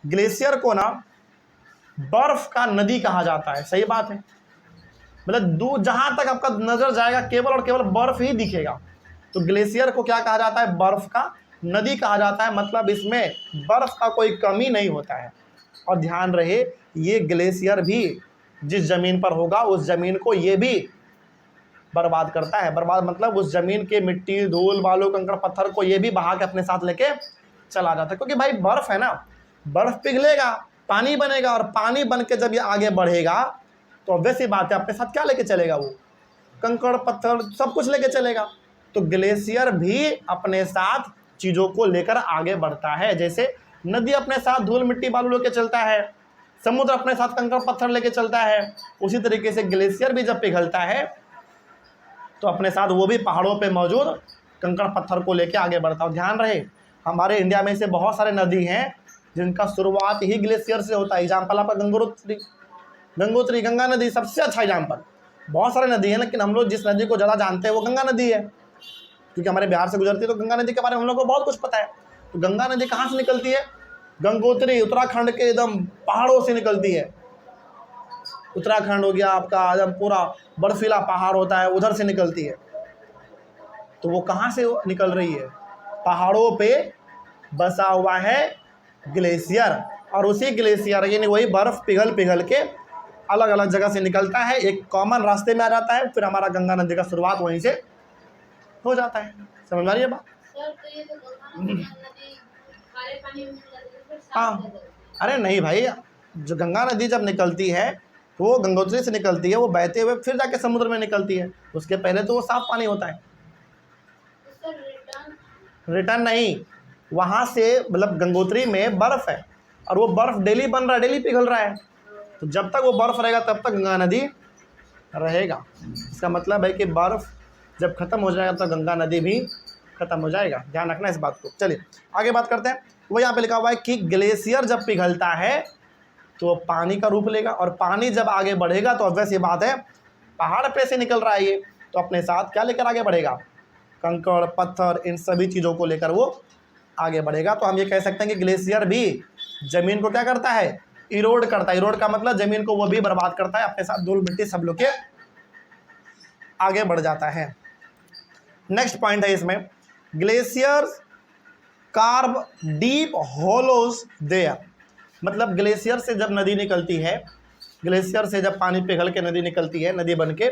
Glacier को ना बर्फ का नदी कहा जाता है। सही बात है, मतलब दूर जहाँ तक आपका नज़र जाएगा केवल और केवल बर्फ ही दिखेगा, तो ग्लेशियर को क्या कहा जाता है? बर्फ़ का नदी कहा जाता है। मतलब इसमें बर्फ़ का कोई कमी नहीं होता है। और ध्यान रहे ये ग्लेशियर भी जिस ज़मीन पर होगा उस ज़मीन को ये भी बर्बाद करता है। बर्बाद मतलब उस ज़मीन के मिट्टी धूल बालू कंकड़ पत्थर को ये भी बहा के अपने साथ लेके चला जाता है। क्योंकि भाई बर्फ़ है ना, बर्फ़ पिघलेगा, पानी बनेगा, और पानी बन के जब ये आगे बढ़ेगा तो ऑब्वियस सी बात है अपने साथ क्या लेके चलेगा? वो कंकड़ पत्थर सब कुछ लेके चलेगा। तो ग्लेशियर भी अपने साथ चीज़ों को लेकर आगे बढ़ता है। जैसे नदी अपने साथ धूल मिट्टी बालू लेके चलता है, समुद्र अपने साथ कंकड़ पत्थर लेके चलता है, उसी तरीके से ग्लेशियर भी जब पिघलता है तो अपने साथ वो भी पहाड़ों पे मौजूद कंकड़ पत्थर को लेके आगे बढ़ता है। ध्यान रहे हमारे इंडिया में से बहुत सारे नदी हैं जिनका शुरुआत ही ग्लेशियर से होता है। एग्जाम्पल आपका गंगोत्री गंगा नदी सबसे अच्छा एग्जाम्पल। बहुत सारे नदी हैं लेकिन हम लोग जिस नदी को ज़्यादा जानते हैं वो गंगा नदी है, क्योंकि हमारे बिहार से गुजरती है, तो गंगा नदी के बारे में हम लोग को बहुत कुछ पता है। तो गंगा नदी कहाँ से निकलती है? गंगोत्री उत्तराखंड के एकदम पहाड़ों से निकलती है। उत्तराखंड हो गया आपका, एकदम पूरा बर्फीला पहाड़ होता है, उधर से निकलती है। तो वो कहाँ से निकल रही है? पहाड़ों पे बसा हुआ है ग्लेशियर, और उसी ग्लेशियर यानी वही बर्फ़ पिघल पिघल के अलग अलग जगह से निकलता है, एक कॉमन रास्ते में आ जाता है, फिर हमारा गंगा नदी का शुरुआत वहीं से हो जाता है। समझ में आ रही है बात? सर तो ये तो गंगा नदी खारे पानी में मिल जाती है, फिर साफ हाँ, हो जाती है। अरे नहीं भाई, जो गंगा नदी जब निकलती है तो वो गंगोत्री से निकलती है, वो बहते हुए फिर जाके समुद्र में निकलती है, उसके पहले तो वो साफ पानी होता है। तो सर रिटर्न रिटर्न नहीं, वहाँ से मतलब गंगोत्री में बर्फ़ है और वो बर्फ़ डेली बन रहा है, डेली पिघल रहा है, तो जब तक वो बर्फ़ रहेगा तब तक गंगा नदी रहेगा। इसका मतलब है कि बर्फ़ जब ख़त्म हो जाएगा तो गंगा नदी भी ख़त्म हो जाएगा। ध्यान रखना इस बात को। चलिए आगे बात करते हैं। वो यहाँ पे लिखा हुआ है कि ग्लेशियर जब पिघलता है तो पानी का रूप लेगा, और पानी जब आगे बढ़ेगा तो ऑब्वियस ये बात है, पहाड़ पे से निकल रहा है ये, तो अपने साथ क्या लेकर आगे बढ़ेगा? कंकड़, पत्थर, इन सभी चीज़ों को लेकर वो आगे बढ़ेगा। तो हम ये कह सकते हैं कि ग्लेशियर भी ज़मीन को क्या करता है? इरोड करता है। इरोड का मतलब ज़मीन को वो भी बर्बाद करता है, अपने साथ धूल मिट्टी सब लोग के आगे बढ़ जाता है। नेक्स्ट पॉइंट है इसमें, glaciers carve deep hollows there. मतलब ग्लेशियर से जब नदी निकलती है, ग्लेशियर से जब पानी पिघल के नदी निकलती है, नदी बन के,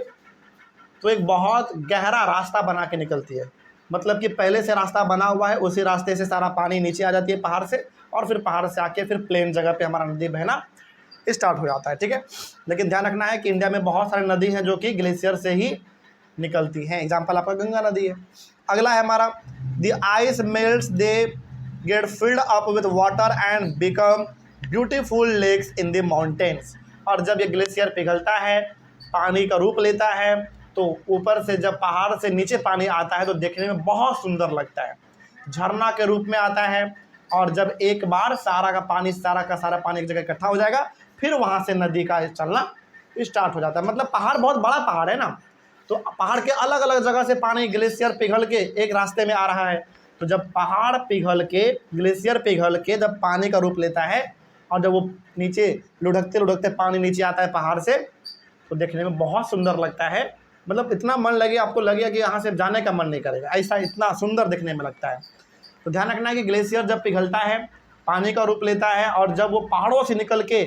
तो एक बहुत गहरा रास्ता बना के निकलती है। मतलब कि पहले से रास्ता बना हुआ है, उसी रास्ते से सारा पानी नीचे आ जाती है पहाड़ से, और फिर पहाड़ से आके फिर प्लेन जगह पे हमारा नदी बहना स्टार्ट हो जाता है। ठीक है, लेकिन ध्यान रखना है कि इंडिया में बहुत सारी नदी हैं जो कि ग्लेशियर से ही निकलती हैं। एग्जाम्पल आपका गंगा नदी है। अगला है हमारा, the ice melts, they get filled up with water and become beautiful lakes in the mountains. और जब ये ग्लेशियर पिघलता है, पानी का रूप लेता है, तो ऊपर से जब पहाड़ से नीचे पानी आता है तो देखने में बहुत सुंदर लगता है, झरना के रूप में आता है। और जब एक बार सारा का सारा पानी एक जगह इकट्ठा हो जाएगा, फिर वहाँ से नदी का चलना स्टार्ट हो जाता है। मतलब पहाड़ बहुत बड़ा पहाड़ है ना, तो पहाड़ के अलग अलग जगह से पानी ग्लेशियर पिघल के एक रास्ते में आ रहा है। तो जब पहाड़ पिघल के, ग्लेशियर पिघल के जब पानी का रूप लेता है, और जब वो नीचे लुढ़कते लुढ़कते पानी नीचे आता है पहाड़ से, तो देखने में बहुत सुंदर लगता है। मतलब इतना मन लगे, आपको लगेगा कि यहाँ से जाने का मन नहीं करेगा, ऐसा इतना सुंदर दिखने में लगता है। तो ध्यान रखना है कि ग्लेशियर जब पिघलता है, पानी का रूप लेता है, और जब वो पहाड़ों से निकल के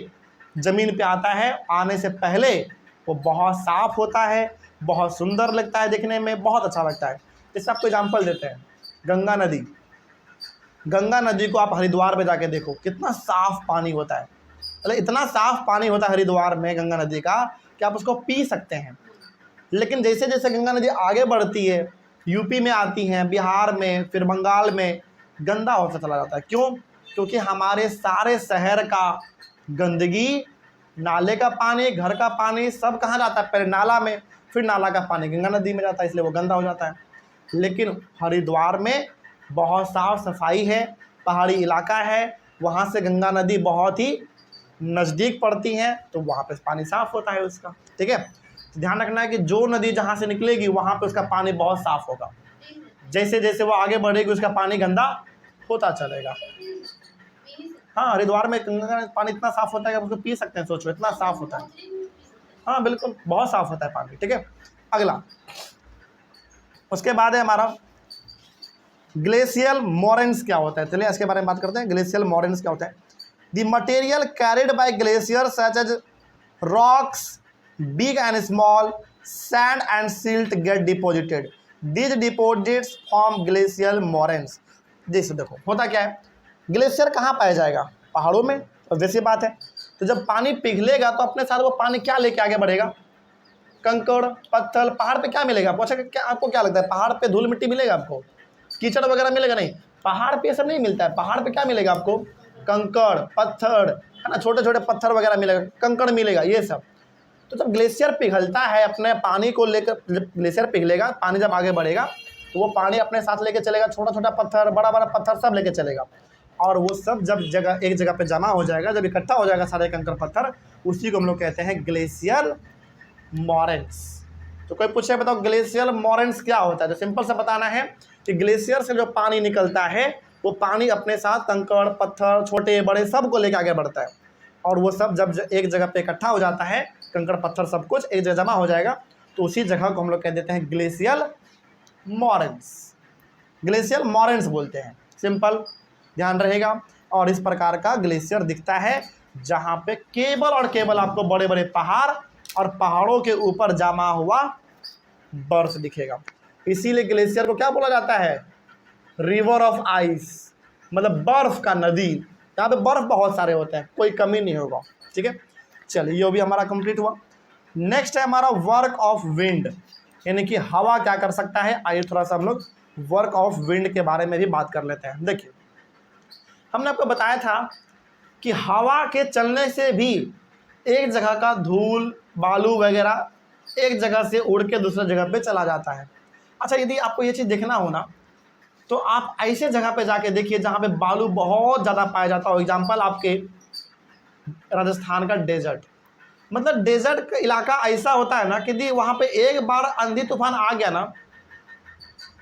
ज़मीन पे आता है, आने से पहले वो बहुत साफ़ होता है, बहुत सुंदर लगता है देखने में, बहुत अच्छा लगता है। इससे आपको एग्जाम्पल देते हैं, गंगा नदी। गंगा नदी को आप हरिद्वार में जाके देखो, कितना साफ़ पानी होता है। मतलब इतना साफ़ पानी होता है हरिद्वार में गंगा नदी का कि आप उसको पी सकते हैं। लेकिन जैसे जैसे गंगा नदी आगे बढ़ती है, यूपी में आती हैं, बिहार में, फिर बंगाल में, गंदा होता चला जाता है। क्यों? क्योंकि हमारे सारे शहर का गंदगी, नाले का पानी, घर का पानी सब कहाँ जाता है? पहले नाला में, फिर नाला का पानी गंगा नदी में जाता है, इसलिए वो गंदा हो जाता है। लेकिन हरिद्वार में बहुत साफ सफाई है, पहाड़ी इलाका है, वहाँ से गंगा नदी बहुत ही नज़दीक पड़ती हैं, तो वहाँ पे पानी साफ़ होता है उसका। ठीक है, तो ध्यान रखना है कि जो नदी जहाँ से निकलेगी वहाँ पे उसका पानी बहुत साफ़ होगा। जैसे जैसे वो आगे बढ़ेगी उसका पानी गंदा होता चलेगा। हाँ, हरिद्वार में गंगा का पानी इतना साफ़ होता है कि आप उसको पी सकते हैं। सोचो, इतना साफ़ होता है। हाँ बिल्कुल, बहुत साफ़ होता है पानी। ठीक है, अगला उसके बाद है हमारा ग्लेशियल मोरेन्स क्या होता है। चलिए इसके बारे में बात करते हैं। ग्लेशियल मोरेन्स क्या होता है? The material carried by glacier such as rocks, big and small, sand and silt get deposited. These deposits form glacial moraines. जैसे देखो होता क्या है, ग्लेशियर कहाँ पाया जाएगा? पहाड़ों में, और वैसी बात है। तो जब पानी पिघलेगा तो अपने साथ वो पानी क्या लेके आगे बढ़ेगा? कंकड़, पत्थर। पहाड़ पे क्या मिलेगा आपको? अच्छा, क्या आपको क्या लगता है पहाड़ पे धूल मिट्टी मिलेगा आपको? कीचड़ वगैरह मिलेगा? नहीं, पहाड़ पे ये सब नहीं मिलता है। पहाड़ पे क्या मिलेगा आपको? कंकड़, पत्थर, है ना, छोटे छोटे पत्थर वगैरह मिलेगा, कंकड़ मिलेगा, ये सब। तो जब ग्लेशियर पिघलता है, अपने पानी को लेकर, जब ग्लेशियर पिघलेगा, पानी जब आगे बढ़ेगा तो वो पानी अपने साथ लेके चलेगा, छोटा छोटा पत्थर, बड़ा बड़ा पत्थर सब लेके चलेगा। और वो सब जब एक जगह पे जमा हो जाएगा, जब इकट्ठा हो जाएगा सारे कंकड़ पत्थर, उसी को हम लोग कहते हैं ग्लेशियल मोरेन्स। तो कोई पूछे बताओ ग्लेशियल मोरेन्स क्या होता है? तो सिंपल सा बताना है कि ग्लेशियर से जो पानी निकलता है वो पानी अपने साथ कंकड़ पत्थर छोटे बड़े सब को लेकर आगे बढ़ता है, और वो सब जब एक जगह पे इकट्ठा हो जाता है, कंकड़ पत्थर सब कुछ एक जगह जमा हो जाएगा, तो उसी जगह को हम लोग कह देते हैं ग्लेशियल मॉरेंस। ग्लेशियल मॉरेंस बोलते हैं, सिंपल ध्यान रहेगा। और इस प्रकार का ग्लेशियर दिखता है जहाँ पे केवल और केवल आपको बड़े बड़े पहाड़ और पहाड़ों के ऊपर जमा हुआ बर्फ दिखेगा। इसीलिए ग्लेशियर को क्या बोला जाता है? रिवर ऑफ आइस, मतलब बर्फ का नदी। यहाँ पे बर्फ बहुत सारे होते हैं, कोई कमी नहीं होगा। ठीक है, चलिए ये भी हमारा कंप्लीट हुआ। नेक्स्ट है हमारा वर्क ऑफ विंड, यानी कि हवा क्या कर सकता है। आइए थोड़ा सा हम लोग वर्क ऑफ विंड के बारे में भी बात कर लेते हैं। देखिए, हमने आपको बताया था कि हवा के चलने से भी एक जगह का धूल बालू वगैरह एक जगह से उड़ के दूसरे जगह पे चला जाता है। अच्छा, यदि आपको ये चीज़ देखना हो ना, तो आप ऐसे जगह पे जाके देखिए जहाँ पे बालू बहुत ज़्यादा पाया जाता हो। एग्जाम्पल आपके राजस्थान का डेजर्ट, मतलब डेजर्ट का इलाका ऐसा होता है ना कि यदि वहाँ पे एक बार आंधी तूफान आ गया ना,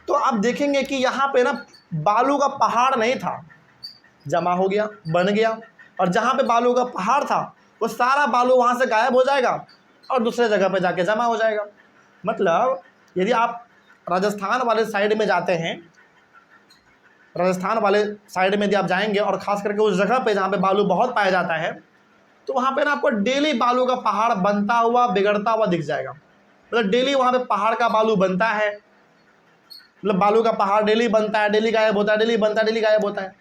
तो आप देखेंगे कि यहाँ पे ना बालू का पहाड़ नहीं था, जमा हो गया, बन गया, और जहाँ पे बालू का पहाड़ था वो सारा बालू वहाँ से गायब हो जाएगा और दूसरे जगह पे जाके जमा हो जाएगा। मतलब यदि आप राजस्थान वाले साइड में जाते हैं, राजस्थान वाले साइड में यदि आप जाएंगे और ख़ास करके उस जगह पे जहाँ पे बालू बहुत पाया जाता है, तो वहाँ पे ना आपको डेली बालू का पहाड़ बनता हुआ बिगड़ता हुआ दिख जाएगा। मतलब डेली वहाँ पे पहाड़ का बालू बनता है, मतलब बालू का पहाड़ डेली बनता है, डेली गायब होता है, डेली बनता है, डेली गायब होता है।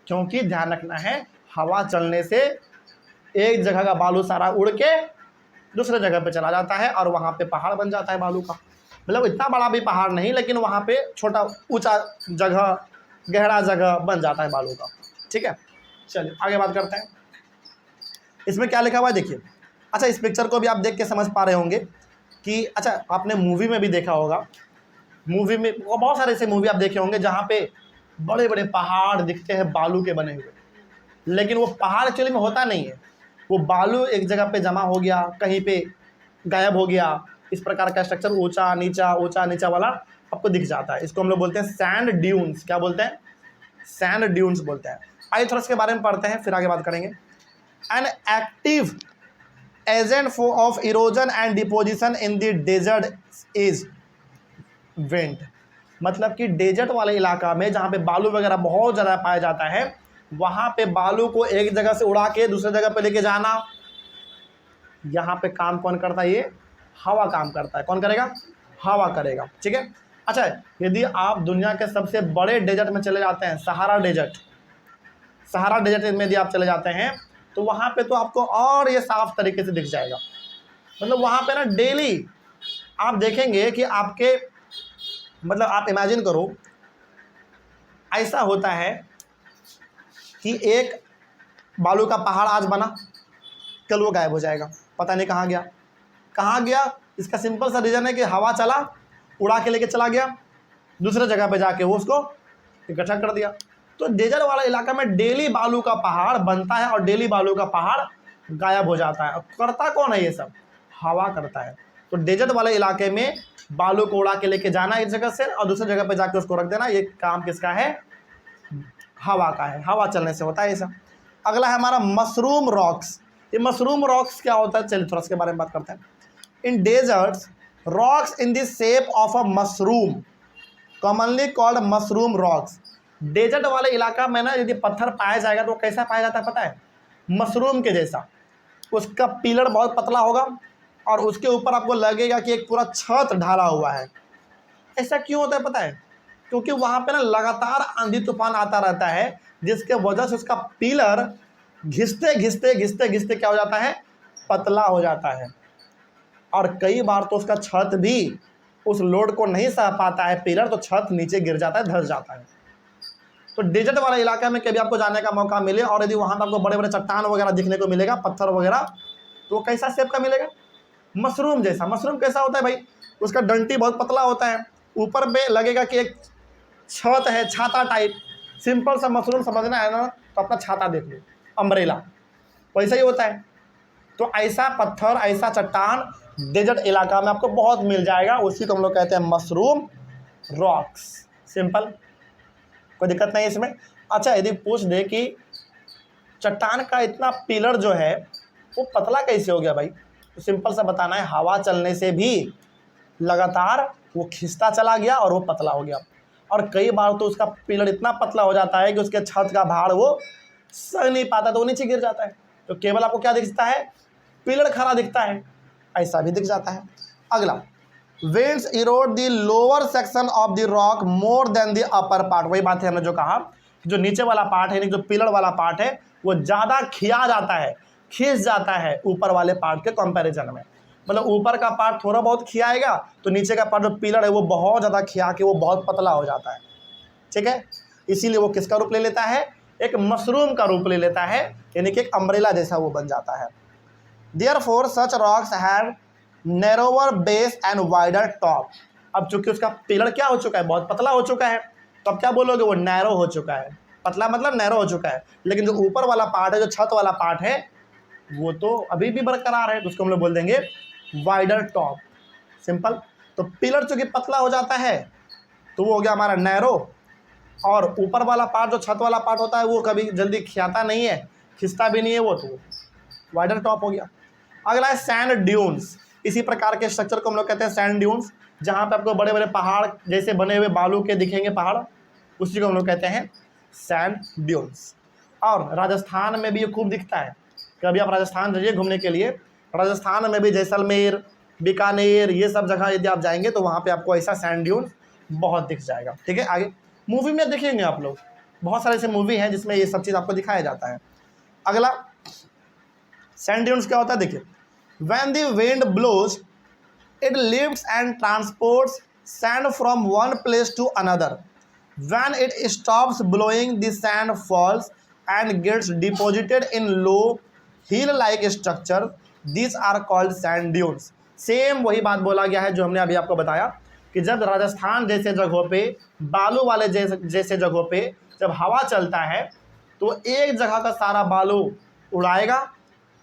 क्योंकि ध्यान रखना है, हवा चलने से एक जगह का बालू सारा उड़ के दूसरे जगह पे चला जाता है और वहाँ पे पहाड़ बन जाता है बालू का। मतलब इतना बड़ा भी पहाड़ नहीं, लेकिन वहाँ पे छोटा ऊंचा जगह, गहरा जगह बन जाता है बालू का। ठीक है, चलिए आगे बात करते हैं। इसमें क्या लिखा हुआ है देखिए। अच्छा, इस पिक्चर को भी आप देख के समझ पा रहे होंगे कि, अच्छा आपने मूवी में भी देखा होगा, मूवी में बहुत सारे ऐसे मूवी आप देखे होंगे जहाँ पे बड़े बड़े पहाड़ दिखते हैं बालू के बने हुए, लेकिन वो पहाड़ एक्चुअली में होता नहीं है, वो बालू एक जगह पे जमा हो गया, कहीं पे गायब हो गया। इस प्रकार का स्ट्रक्चर ऊंचा नीचा वाला आपको दिख जाता है। इसको हम लोग बोलते हैं सैंड ड्यून्स। क्या बोलते हैं? सैंड ड्यून्स बोलते हैं। आइए थोड़ा इसके बारे में पढ़ते हैं, फिर आगे बात करेंगे। An active agent of erosion and deposition in the desert is wind. मतलब कि डेजर्ट वाले इलाका में जहाँ पे बालू वगैरह बहुत ज़्यादा पाया जाता है, वहाँ पे बालू को एक जगह से उड़ा के दूसरे जगह पे लेके जाना, यहाँ पे काम कौन करता है? ये हवा काम करता है। कौन करेगा? हवा करेगा। ठीक है। अच्छा, यदि आप दुनिया के सबसे बड़े डेजर्ट में चले जाते हैं, सहारा डेजर्ट में यदि आप चले जाते हैं, तो वहाँ पे तो आपको और ये साफ तरीके से दिख जाएगा। मतलब वहाँ पे ना डेली आप देखेंगे कि आपके, मतलब आप इमेजिन करो, ऐसा होता है कि एक बालू का पहाड़ आज बना, कल वो गायब हो जाएगा, पता नहीं कहाँ गया। इसका सिंपल सा रीज़न है कि हवा चला, उड़ा के लेके चला गया, दूसरे जगह पे जाके वो उसको इकट्ठा कर दिया। तो डेजर्ट वाला इलाका में डेली बालू का पहाड़ बनता है और डेली बालू का पहाड़ गायब हो जाता है। और करता कौन है ये सब? हवा करता है। तो डेजर्ट वाले इलाके में बालू को उड़ा के लेके जाना एक जगह से और दूसरी जगह पे जाके उसको रख देना, ये काम किसका है? हवा का है। हवा चलने से होता है ये सब। अगला है हमारा मशरूम रॉक्स। ये मशरूम रॉक्स क्या होता है? चलिए थोड़ा इसके बारे में बात करते हैं। In deserts rocks in the shape of a mushroom commonly called mushroom rocks. Desert वाले इलाका में ना यदि पत्थर पाया जाएगा तो कैसा पाया जाता है पता है? मशरूम के जैसा। उसका पिलर बहुत पतला होगा और उसके ऊपर आपको लगेगा कि एक पूरा छत ढाला हुआ है। ऐसा क्यों होता है पता है? क्योंकि वहाँ पे ना लगातार आंधी तूफान आता रहता है, जिसके वजह से उसका पिलर घिसते क्या हो जाता है? पतला हो जाता है। और कई बार तो उसका छत भी उस लोड को नहीं सह पाता है पिलर, तो छत नीचे गिर जाता है, धंस जाता है। तो डेजर्ट वाला इलाका में कभी आपको जाने का मौका मिले और यदि वहाँ पर आपको बड़े बड़े चट्टान वगैरह दिखने को मिलेगा, पत्थर वगैरह, तो कैसा शेप का मिलेगा? मशरूम जैसा। मशरूम कैसा होता है भाई? उसका डंटी बहुत पतला होता है, ऊपर पे लगेगा कि एक छत है, छाता टाइप। सिंपल सा मशरूम समझना है ना, तो अपना छाता देख लो, अम्ब्रेला, वैसा ही होता है। तो ऐसा पत्थर, ऐसा चट्टान डेजर्ट इलाका में आपको बहुत मिल जाएगा, उसी को हम लोग कहते हैं मशरूम रॉक्स। सिंपल, कोई दिक्कत नहीं इसमें। अच्छा, यदि पूछ दे कि चट्टान का इतना पिलर जो है वो पतला कैसे हो गया भाई, तो सिंपल सा बताना है, हवा चलने से भी लगातार वो खिंचता चला गया और वो पतला हो गया। और कई बार तो उसका पिलर इतना पतला हो जाता है कि उसके छत का भार वो सह नहीं पाता, तो वो नीचे गिर जाता है। तो केवल आपको क्या दिखता है, पिलर खड़ा दिखता है, ऐसा भी दिख जाता है। अगला, winds erode the lower section of the rock more than the upper part। वही बात है हमने जो कहा, जो नीचे वाला पार्ट है, जो पिलर वाला पार्ट है, वो ज़्यादा खिया जाता है, खिंच जाता है ऊपर वाले पार्ट के कंपैरिजन में। मतलब ऊपर का पार्ट थोड़ा बहुत खियाएगा तो नीचे का पार्ट जो पिलर है वो बहुत ज़्यादा खिया के वो बहुत पतला हो जाता है। ठीक है, इसीलिए वो किसका रूप ले लेता है, एक मशरूम का रूप ले लेता है, यानी कि एक अम्ब्रेला जैसा वो बन जाता है। Therefore such rocks have narrower base and wider top। अब चूंकि उसका पिलर क्या हो चुका है, बहुत पतला हो चुका है, तो अब क्या बोलोगे, वो नैरो हो चुका है। पतला मतलब नैरो हो चुका है, लेकिन जो ऊपर वाला पार्ट है, जो छत वाला पार्ट है, वो तो अभी भी बरकरार है, तो उसको हम लोग बोल देंगे वाइडर टॉप। सिंपल। तो पिलर चूंकि पतला हो जाता है तो वो हो गया हमारा नैरो, और ऊपर वाला पार्ट जो छत वाला पार्ट होता है वो कभी जल्दी खियाता नहीं है, खिंचता भी नहीं है, वो तो वाइडर टॉप हो गया। अगला है सैंड ड्यून्स। इसी प्रकार के स्ट्रक्चर को हम लोग कहते हैं सैंड ड्यून्स, जहाँ पे आपको बड़े बड़े पहाड़ जैसे बने हुए बालू के दिखेंगे पहाड़, उसी को हम लोग कहते हैं सैंड ड्यून्स। और राजस्थान में भी ये खूब दिखता है। कभी आप राजस्थान जाइए घूमने के लिए, राजस्थान में भी जैसलमेर, बीकानेर, ये सब जगह यदि आप जाएंगे तो वहाँ पे आपको ऐसा सैंड ड्यून बहुत दिख जाएगा। ठीक है, आगे मूवी में देखेंगे आप लोग, बहुत सारे ऐसे मूवी हैं जिसमें ये सब चीज़ आपको दिखाया जाता है। अगला सैंड ड्यून्स क्या होता है, देखिए, when the wind blows it lifts and transports sand from one place to another. When it stops blowing the sand falls and gets deposited in low hill like structure, this are called sand dunes. Same वही बात बोला गया है जो हमने अभी आपको बताया कि जब राजस्थान जैसे जगहों पे, बालू वाले जैसे जगहों पे जब हवा चलता है तो एक जगह का सारा बालू उड़ाएगा,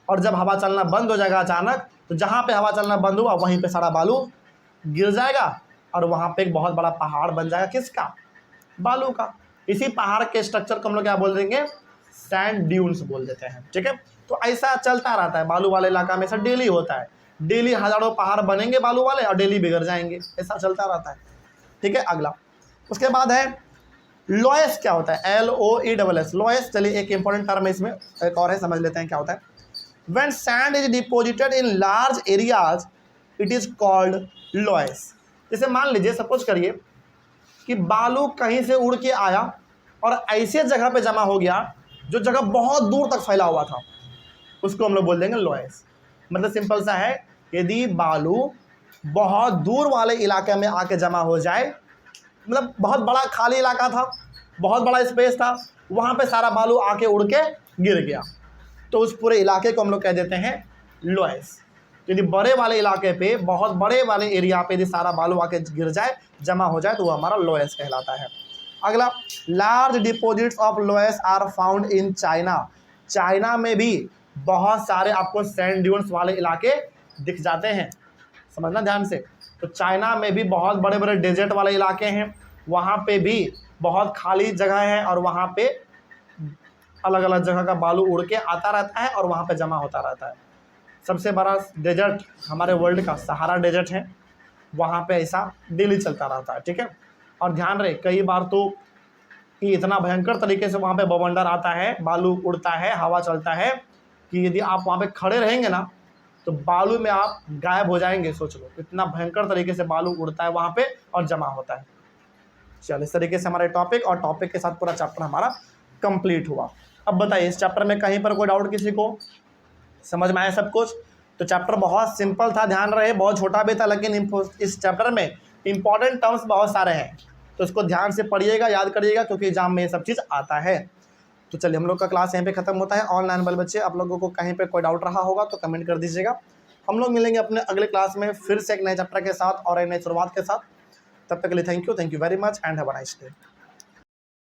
और जब हवा चलना बंद हो जाएगा अचानक, तो जहाँ पे हवा चलना बंद हुआ वहीं पे सारा बालू गिर जाएगा, और वहाँ पे एक बहुत बड़ा पहाड़ बन जाएगा। किसका, बालू का। इसी पहाड़ के स्ट्रक्चर को हम लोग क्या बोल देंगे, सैंड ड्यून्स बोल देते हैं। ठीक है, तो ऐसा चलता रहता है, बालू वाले इलाका में ऐसा डेली होता है, डेली हजारों पहाड़ बनेंगे बालू वाले और डेली बिगड़ जाएंगे, ऐसा चलता रहता है। ठीक है, अगला उसके बाद है लोएस। क्या होता है, LOESS, लोएस। चलिए एक इंपॉर्टेंट टर्म है इसमें, एक और है, समझ लेते हैं क्या होता है। When sand is deposited in large areas, it is called loess। जैसे मान लीजिए, सपोज करिए कि बालू कहीं से उड़ के आया और ऐसे जगह पे जमा हो गया जो जगह बहुत दूर तक फैला हुआ था, उसको हम लोग बोल देंगे लोएस। मतलब सिंपल सा है, यदि बालू बहुत दूर वाले इलाके में आके जमा हो जाए, मतलब बहुत बड़ा खाली इलाका था, बहुत बड़ा स्पेस था, वहाँ पे सारा बालू आके उड़ के गिर गया, तो उस पूरे इलाके को हम लोग कह देते हैं लोएस। तो यदि बड़े वाले इलाके पे, बहुत बड़े वाले एरिया पे यदि सारा बालू आके गिर जाए, जमा हो जाए, तो वो हमारा लोएस कहलाता है। अगला, large deposits of loess are found in China. China में भी बहुत सारे आपको सैंड ड्यून्स वाले इलाके दिख जाते हैं, समझना ध्यान से। तो चाइना में भी बहुत बड़े बड़े डेजर्ट वाले इलाके हैं, वहाँ पे भी बहुत खाली जगह है, और वहाँ पे अलग अलग जगह का बालू उड़ के आता रहता है और वहाँ पे जमा होता रहता है। सबसे बड़ा डेजर्ट हमारे वर्ल्ड का सहारा डेजर्ट है, वहाँ पे ऐसा डेली चलता रहता है। ठीक है, और ध्यान रहे, कई बार तो कि इतना भयंकर तरीके से वहाँ पे बवंडर आता है, बालू उड़ता है, हवा चलता है, कि यदि आप वहाँ पे खड़े रहेंगे ना तो बालू में आप गायब हो जाएंगे। सोच लो, इतना भयंकर तरीके से बालू उड़ता है वहाँ पे और जमा होता है। चलो, इस तरीके से हमारे टॉपिक और टॉपिक के साथ पूरा चैप्टर हमारा कंप्लीट हुआ। अब बताइए, इस चैप्टर में कहीं पर कोई डाउट किसी को, समझ में आया सब कुछ? तो चैप्टर बहुत सिंपल था, ध्यान रहे, बहुत छोटा भी था, लेकिन इस चैप्टर में इंपॉर्टेंट टर्म्स बहुत सारे हैं, तो इसको ध्यान से पढ़िएगा, याद करिएगा, क्योंकि एग्जाम में ये सब चीज़ आता है। तो चलिए, हम लोग का क्लास यहीं पे खत्म होता है। ऑनलाइन वाले बच्चे, आप लोगों को कहीं पे कोई डाउट रहा होगा तो कमेंट कर दीजिएगा। हम लोग मिलेंगे अपने अगले क्लास में फिर से एक नए चैप्टर के साथ और एक नई शुरुआत के साथ। तब तक के लिए thank you very much and have a nice day.